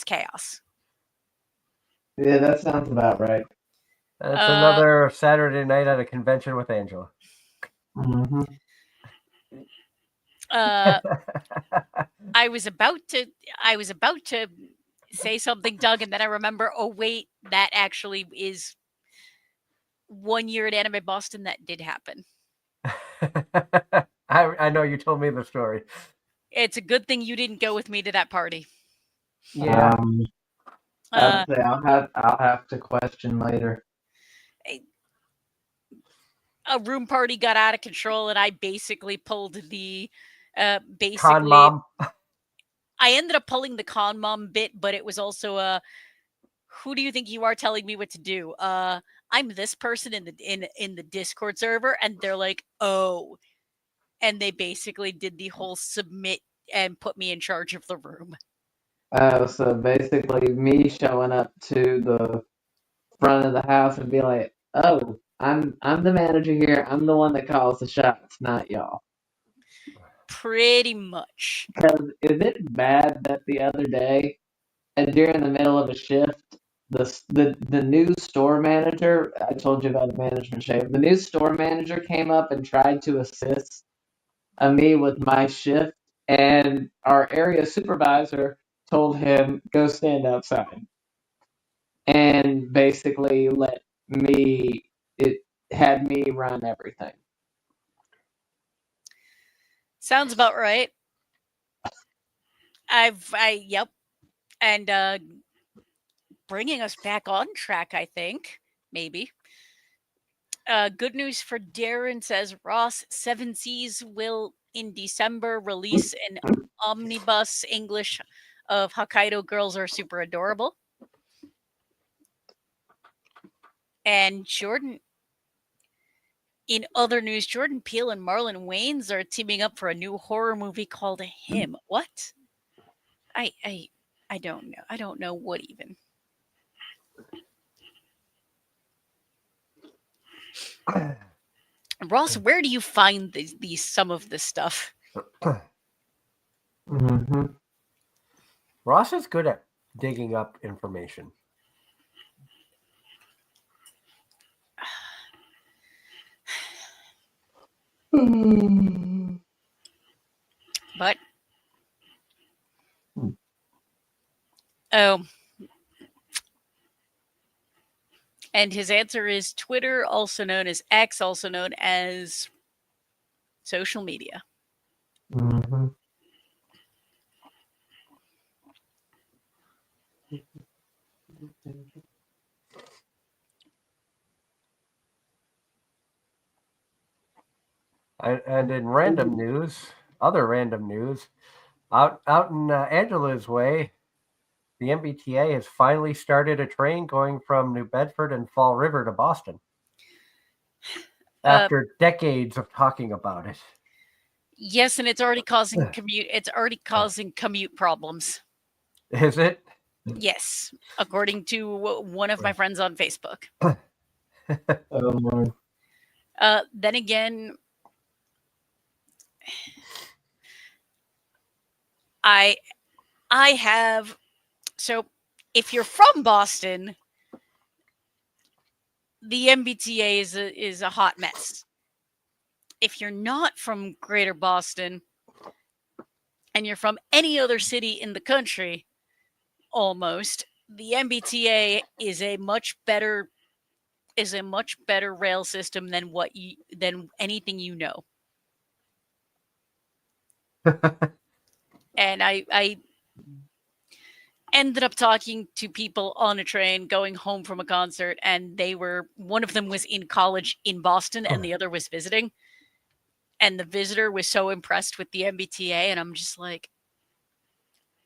chaos. Yeah, that sounds about right. That's another Saturday night at a convention with Angela. Mm-hmm. I was about to say something, Doug, and then I remember, oh wait, that actually is 1 year at Anime Boston that did happen. I know you told me the story. It's a good thing you didn't go with me to that party. Yeah. I'll have to question later. A room party got out of control, and I basically pulled the con mom. I ended up pulling the con mom bit, but it was also who do you think you are telling me what to do? I'm this person in the Discord server, and they're like, oh, and they basically did the whole submit and put me in charge of the room. Oh, so basically me showing up to the front of the house and be like, oh, I'm the manager here. I'm the one that calls the shots, not y'all. Pretty much. Because is it bad that the other day, and during the middle of a shift, the new store manager. I told you about the management shave. The new store manager came up and tried to assist me with my shift, and our area supervisor told him go stand outside, and basically it had me run everything. Sounds about right. Yep. And bringing us back on track, I think, maybe. Good news for Darren says Ross Seven Seas will in December release an omnibus English of Hokkaido Girls Are Super Adorable. And Jordan, in other news, Jordan Peele and Marlon Wayans are teaming up for a new horror movie called Him. What? I don't know. I don't know what even. Ross, where do you find these some of this stuff? Mm-hmm. Ross is good at digging up information. But oh, and his answer is Twitter, also known as X, also known as social media. Mm-hmm. And in random news, other random news, out in Angela's way, the MBTA has finally started a train going from New Bedford and Fall River to Boston. After decades of talking about it. Yes, and it's already causing commute problems. Is it? Yes, according to one of my friends on Facebook. Oh Lord. Then again, I have, so if you're from Boston, the MBTA is a hot mess. If you're not from Greater Boston and you're from any other city in the country, almost, the MBTA is a much better rail system than than anything you know. And I ended up talking to people on a train going home from a concert, and one of them was in college in Boston and the other was visiting. And the visitor was so impressed with the MBTA, and I'm just like,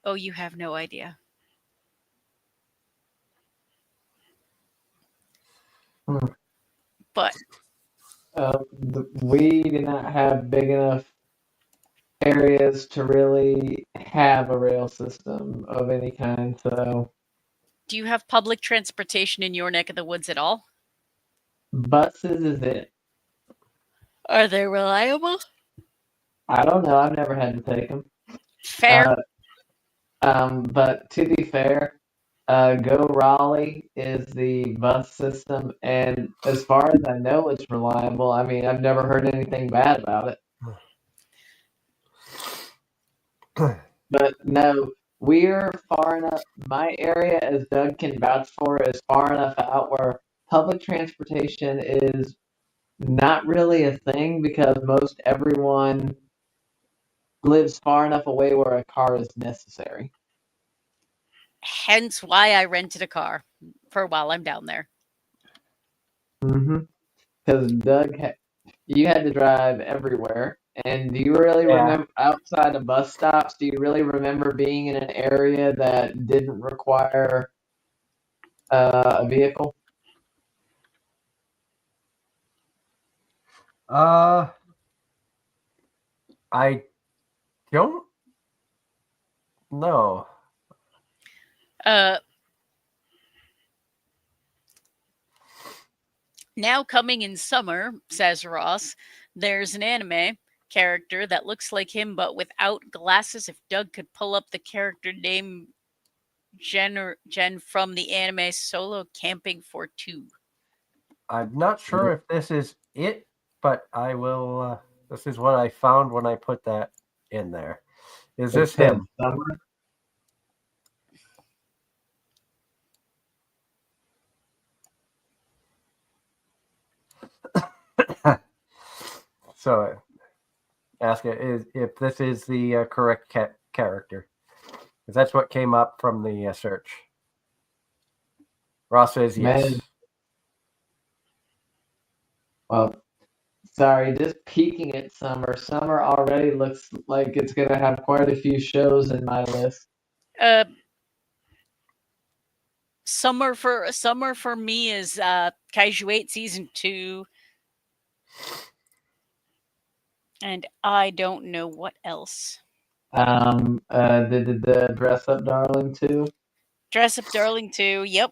oh, you have no idea. But we did not have big enough areas to really have a rail system of any kind. So, do you have public transportation in your neck of the woods at all? buses is it. Are they reliable? I don't know. I've never had to take them. Fair. But to be fair, Go Raleigh is the bus system, and as far as I know, it's reliable. I mean, I've never heard anything bad about it. But no, we're far enough. My area, as Doug can vouch for, is far enough out where public transportation is not really a thing because most everyone lives far enough away where a car is necessary. Hence why I rented a car for while I'm down there. Mm-hmm. Because Doug, you had to drive everywhere. And do you really remember, outside of bus stops, do you really remember being in an area that didn't require a vehicle? I don't know. Now coming in summer, says Ross, there's an anime character that looks like him but without glasses. If Doug could pull up the character name Jen from the anime Solo Camping for Two. I'm not sure if this is it, but I will. This is what I found when I put that in there. Is this him? Summer? So ask it is if this is the correct character, because that's what came up from the search. Ross says yes. Man. Well, sorry, just peeking at Summer. Summer already looks like it's going to have quite a few shows in my list. Summer for me is Kaiju 8 season 2. And I don't know what else. The Dress Up Darling too. Dress Up Darling 2, yep.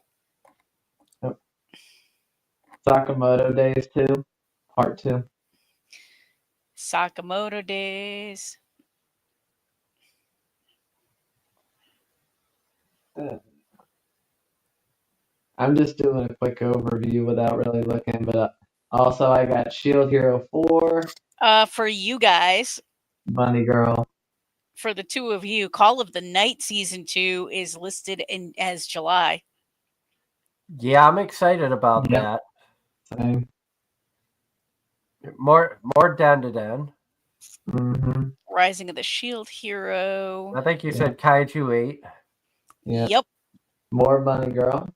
Sakamoto Days 2, Part 2. Sakamoto Days. I'm just doing a quick overview without really looking, but also I got Shield Hero 4. For you guys, Bunny Girl. For the two of you, Call of the Night season 2 is listed as July. Yeah, I'm excited about that. Same. More Dan to Dan. Mm-hmm. Rising of the Shield Hero. I think you said Kaiju 8. Yeah. Yep. More Bunny Girl.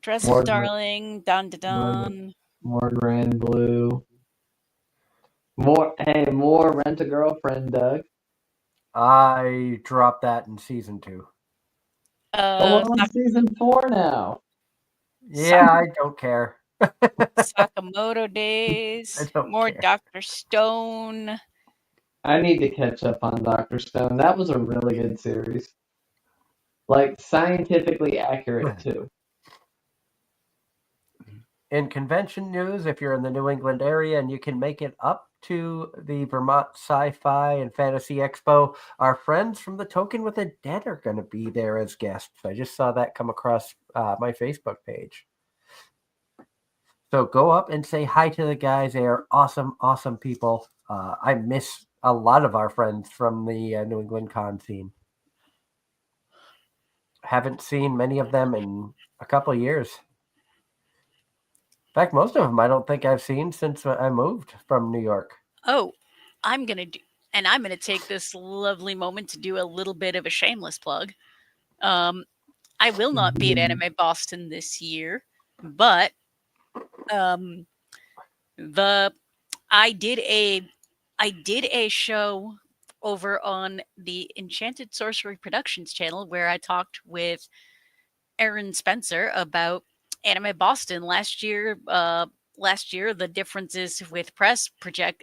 Dress Up Darling. Dun dun dun. More Grand Blue. More Rent a Girlfriend, Doug. I dropped that in season 2. We're on season 4 now. Yeah, I don't care. Sakamoto Days. More care. Dr. Stone. I need to catch up on Dr. Stone. That was a really good series. Like, scientifically accurate, too. In convention news, if you're in the New England area and you can make it up to the Vermont Sci-Fi and Fantasy Expo, our friends from the Token with the Dead are going to be there as guests. I just saw that come across my Facebook page. So go up and say hi to the guys. They are awesome, awesome people. I miss a lot of our friends from the New England con scene. Haven't seen many of them in a couple of years. In fact, most of them I don't think I've seen since I moved from New York. Oh, I'm going to take this lovely moment to do a little bit of a shameless plug. I will not be at Anime Boston this year, but I did a show over on the Enchanted Sorcery Productions channel where I talked with Aaron Spencer about Anime Boston last year. The differences with press project.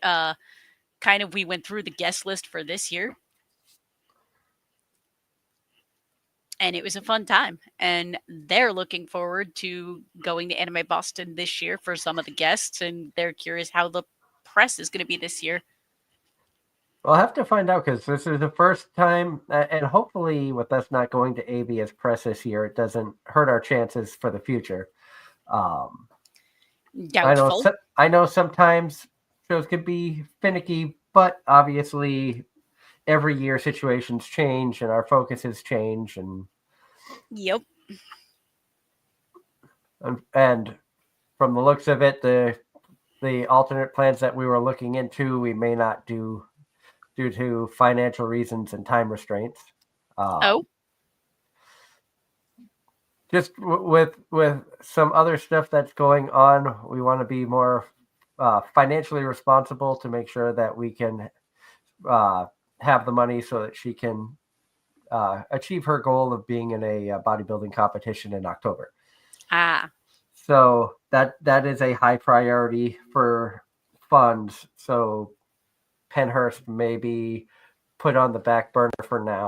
We went through the guest list for this year. And it was a fun time. And they're looking forward to going to Anime Boston this year for some of the guests. And they're curious how the press is going to be this year. I'll have to find out because this is the first time. And hopefully with us not going to AV as press this year, it doesn't hurt our chances for the future. Doubtful. I know sometimes shows can be finicky, but obviously every year situations change and our focuses change. And yep. And from the looks of it, the alternate plans that we were looking into, we may not do due to financial reasons and time restraints. Just with some other stuff that's going on, we want to be more financially responsible to make sure that we can have the money so that she can achieve her goal of being in a bodybuilding competition in October. So that is a high priority for funds. So Penhurst may be put on the back burner for now.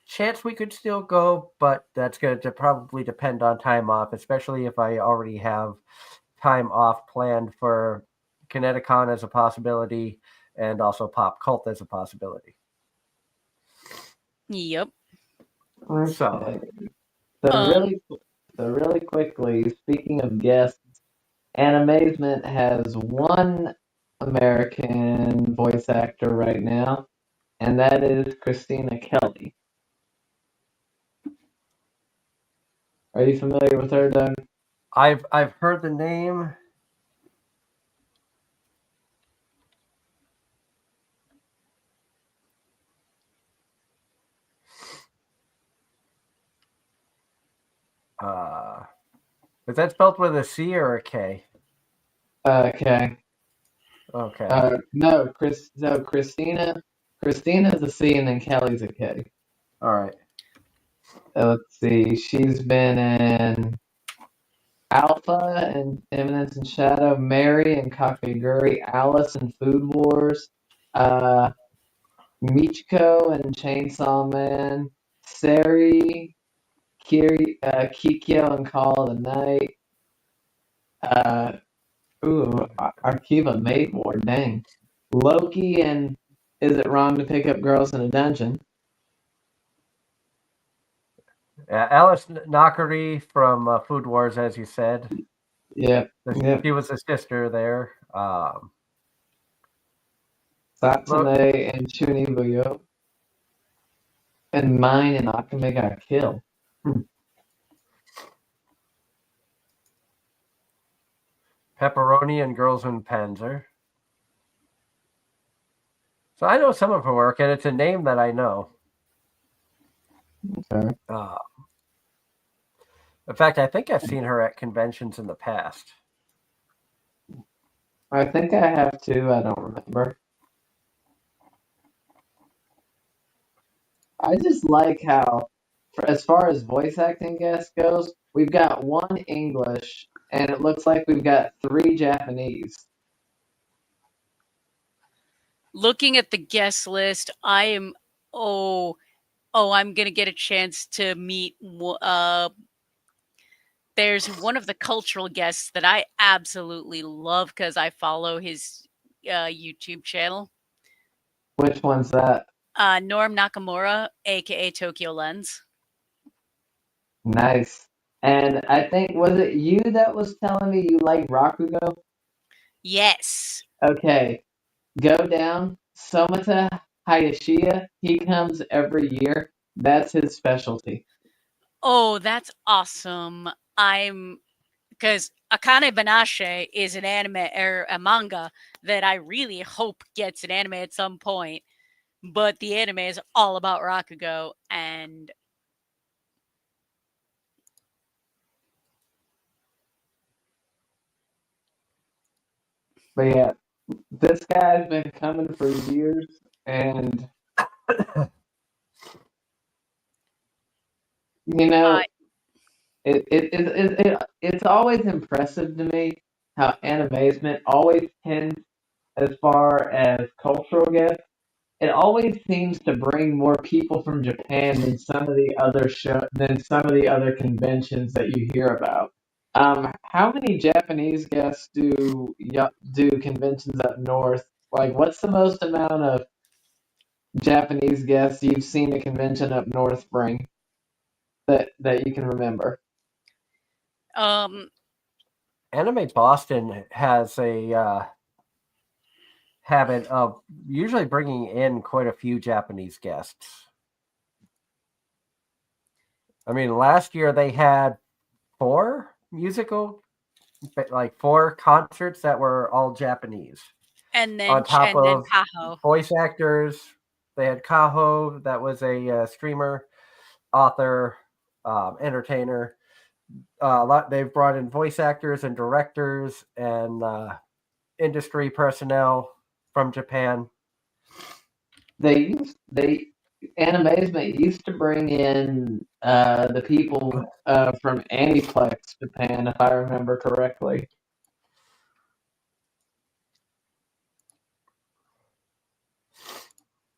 Chance we could still go, but that's going to probably depend on time off, especially if I already have time off planned for Kineticon as a possibility and also Pop Cult as a possibility. Yep. Okay. So- So really quickly, speaking of guests, Anime-Zing has one American voice actor right now, and that is Christina Kelly. Are you familiar with her, Doug? I've heard the name. Is that spelled with a C or a K? Okay. Okay. No, Christina. Christina's a C, and then Kelly's a K. All right. Let's see. She's been in Alpha and Eminence and Shadow, Mary and Kakegurui, Alice and Food Wars, uh, Michiko and Chainsaw Man, Sari, Kikyo and Call of the Night, uh, Arkiva Maid War, dang. Loki and Is It Wrong to Pick Up Girls in a Dungeon? Alice Nakari from Food Wars, as you said. Yep. She was a sister there. Satsune and Chunibuyo. And Mine and Akame got killed. Pepperoni and Girls in Panzer. So I know some of her work, and it's a name that I know. Okay. In fact, I think I've seen her at conventions in the past. I think I have too. I don't remember. I just like how, as far as voice acting guest goes, we've got one English, and it looks like we've got 3 Japanese. Looking at the guest list, I am I'm gonna get a chance to meet. There's one of the cultural guests that I absolutely love because I follow his YouTube channel. Which one's that? Norm Nakamura, aka Tokyo Lens. Nice. And I think, was it you that was telling me you like Rakugo? Yes. Okay. Go down. Somata Hayashiya, he comes every year. That's his specialty. Oh, that's awesome. Because Akane Banashi is an anime or a manga that I really hope gets an anime at some point. But the anime is all about Rakugo, and But yeah, this guy's been coming for years, and you know, it's always impressive to me how Anime-Zing always tends, as far as cultural guests, it always seems to bring more people from Japan than some of the other conventions that you hear about. How many Japanese guests do conventions up north? Like, what's the most amount of Japanese guests you've seen a convention up north bring that you can remember? Anime Boston has a habit of usually bringing in quite a few Japanese guests. I mean, last year they had 4 concerts that were all Japanese. and then On top of Kaho. voice actors, they had Kaho, that was a streamer, author, entertainer. They've brought in voice actors and directors and industry personnel from Japan. Anime-Zing used to bring in the people from Aniplex Japan, if I remember correctly.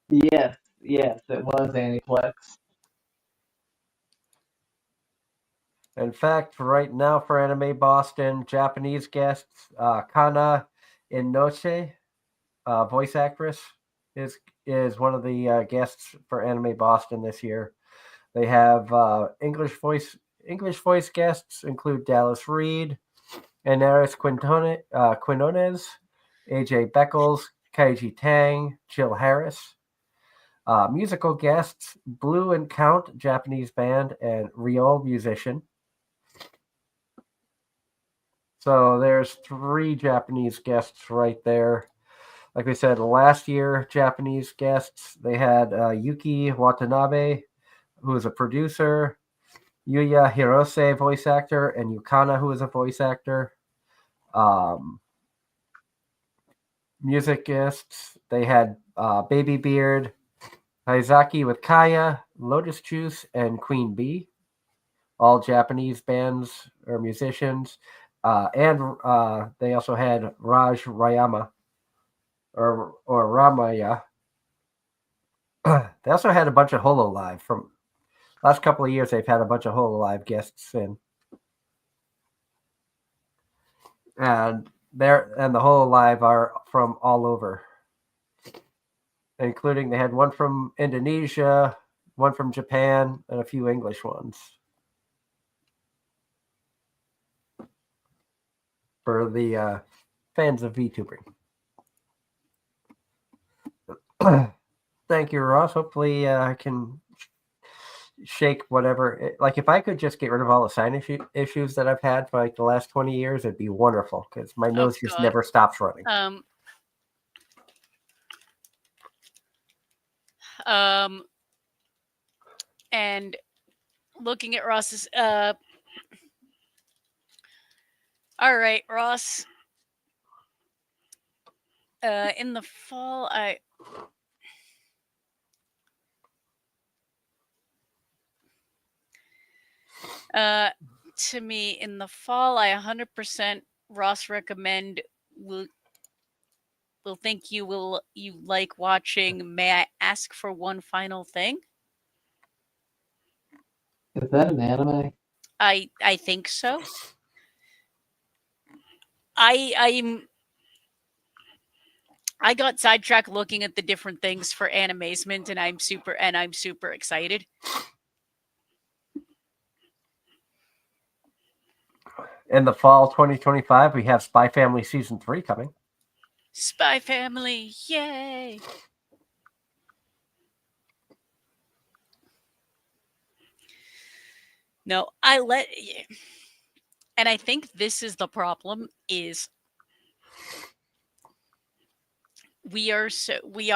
Yes, it was Aniplex. In fact, right now for Anime Boston, Japanese guests, Kana Inoue, voice actress, is one of the guests for Anime Boston this year. They have English voice guests include Dallas Reed, Inaris Quinones, AJ Beckles, Kaiji Tang, Jill Harris. Musical guests Blue and Count, Japanese band, and Riol musician. So there's 3 Japanese guests right there. Like we said, last year, Japanese guests, they had Yuki Watanabe, who is a producer, Yuya Hirose, voice actor, and Yukana, who is a voice actor. Music guests, they had Baby Beard, Haizaki with Kaya, Lotus Juice, and Queen Bee. All Japanese bands or musicians. And they also had Raj Rayama or Ramaya. They also had a bunch of Hololive from last couple of years. They've had a bunch of Hololive guests in, and the Hololive are from all over, including they had one from Indonesia, one from Japan, and a few English ones. For the fans of VTubing. Thank you, Ross. Hopefully I can shake whatever. Like if I could just get rid of all the sinus issues that I've had for like the last 20 years, it'd be wonderful because my nose just never stops running. And looking at Ross's all right, Ross. In the fall, to me, in the fall, I 100% Ross recommend will think you like watching May I Ask for One Final Thing? Is that an anime? I think so. I got sidetracked looking at the different things for Anime-Zing, and I'm super excited. In the fall 2025, we have Spy Family Season 3 coming. Spy Family, yay! No, and I think this is the problem is we are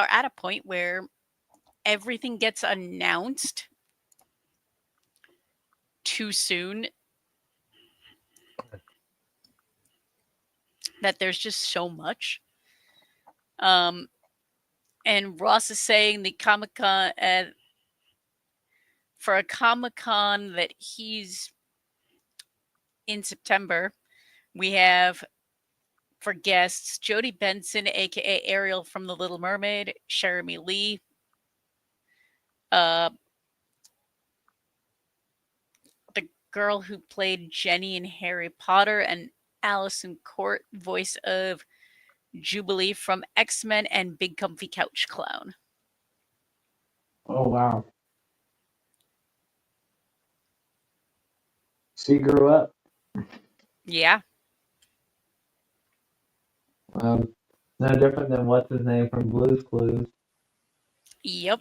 at a point where everything gets announced too soon, that there's just so much. And Ross is saying the Comic-Con for a Comic-Con that he's in September, we have for guests Jodie Benson, aka Ariel from The Little Mermaid, Jeremy Lee, the girl who played Jenny in Harry Potter, and Allison Court, voice of Jubilee from X-Men and Big Comfy Couch Clown. Oh, wow. She grew up. Yeah. No different than what's his name from Blue's Clues. Yep.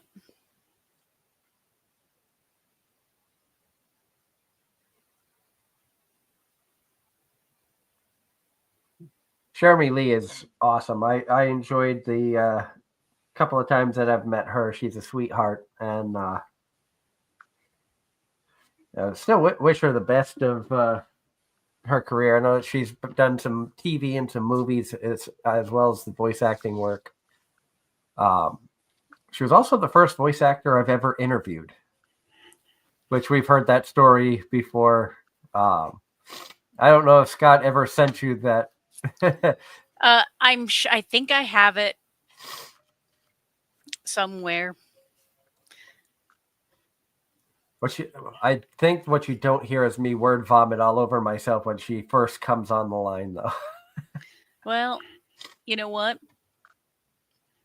Jeremy Lee is awesome. I enjoyed the couple of times that I've met her. She's a sweetheart, and still wish her the best of her career. I know that she's done some TV and some movies as well as the voice acting work. She was also the first voice actor I've ever interviewed, which we've heard that story before. I don't know if Scott ever sent you that. I think I have it somewhere. I think what you don't hear is me word vomit all over myself when she first comes on the line, though. Well, you know what?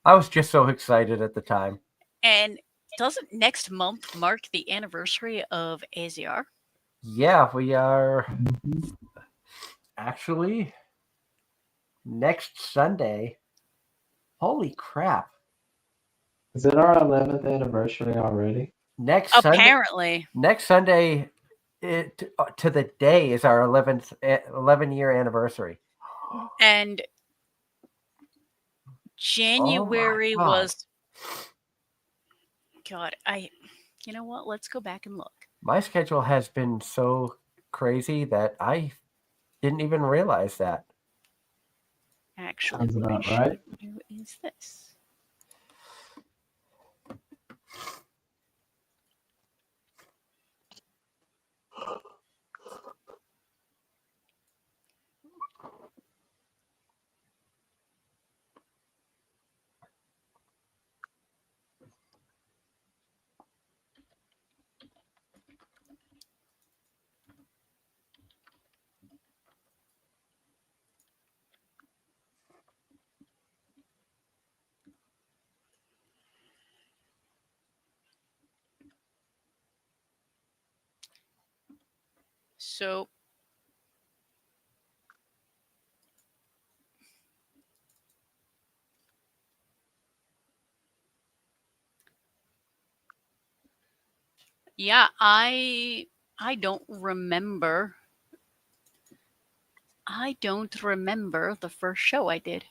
I was just so excited at the time. And doesn't next month mark the anniversary of AZR? Yeah, we are actually next Sunday. Holy crap. Is it our 11th anniversary already? Next Apparently. Sunday to the day is our 11-year anniversary. And January was God, you know what? Let's go back and look. My schedule has been so crazy that I didn't even realize that. Actually, Sounds what I about should right. do is this. So yeah, I don't remember. I don't remember the first show I did.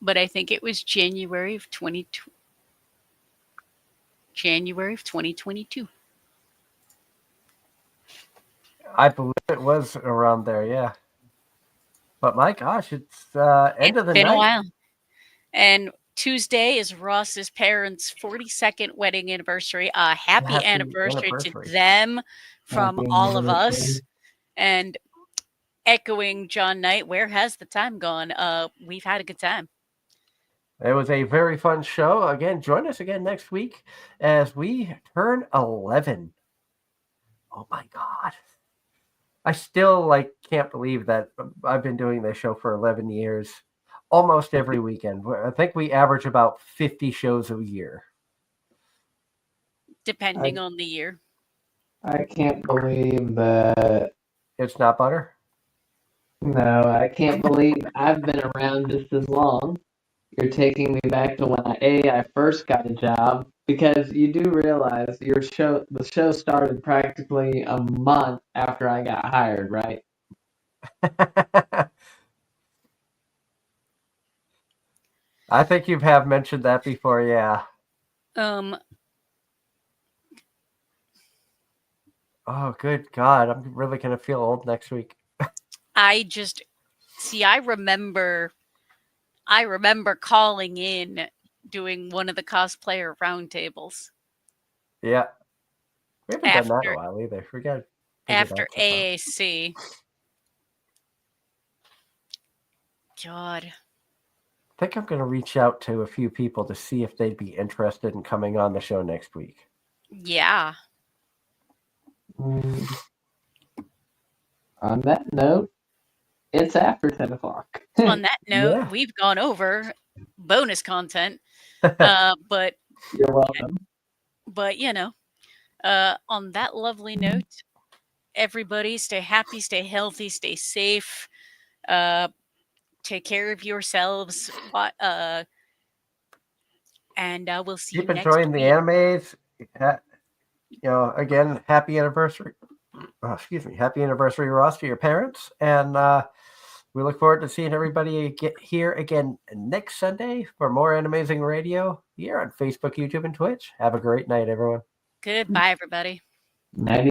But I think it was January of 2022. I believe it was around there, yeah. But my gosh, it's end of the It's been night. a while. And Tuesday is Ross's parents' 42nd wedding anniversary. Happy anniversary to them from Happy all of anniversary. us. And echoing John Knight, where has the time gone? We've had a good time. It was a very fun show. Again, join us again next week as we turn 11. Oh my God. I still can't believe that I've been doing this show for 11 years, almost every weekend. I think we average about 50 shows a year. Depending on the year. I can't believe that. It's not butter? No, I can't believe I've been around just as long. You're taking me back to when I first got a job, because you do realize the show started practically a month after I got hired, right? I think you have mentioned that before, yeah. Oh, good God. I'm really going to feel old next week. I remember calling in doing one of the cosplayer roundtables. Yeah. We haven't done that in a while either. We got after AAC. God. I think I'm going to reach out to a few people to see if they'd be interested in coming on the show next week. Yeah. On that note, it's after 10 o'clock. On that note, we've gone over bonus content, but you're welcome. But on that lovely note, everybody stay happy, stay healthy, stay safe. Take care of yourselves. And we'll see Keep you next enjoying week. the animes. Again, happy anniversary. Happy anniversary, Ross, to your parents. And we look forward to seeing everybody get here again next Sunday for more Anime-Zing Radio here on Facebook, YouTube, and Twitch. Have a great night, everyone. Goodbye, everybody. Night.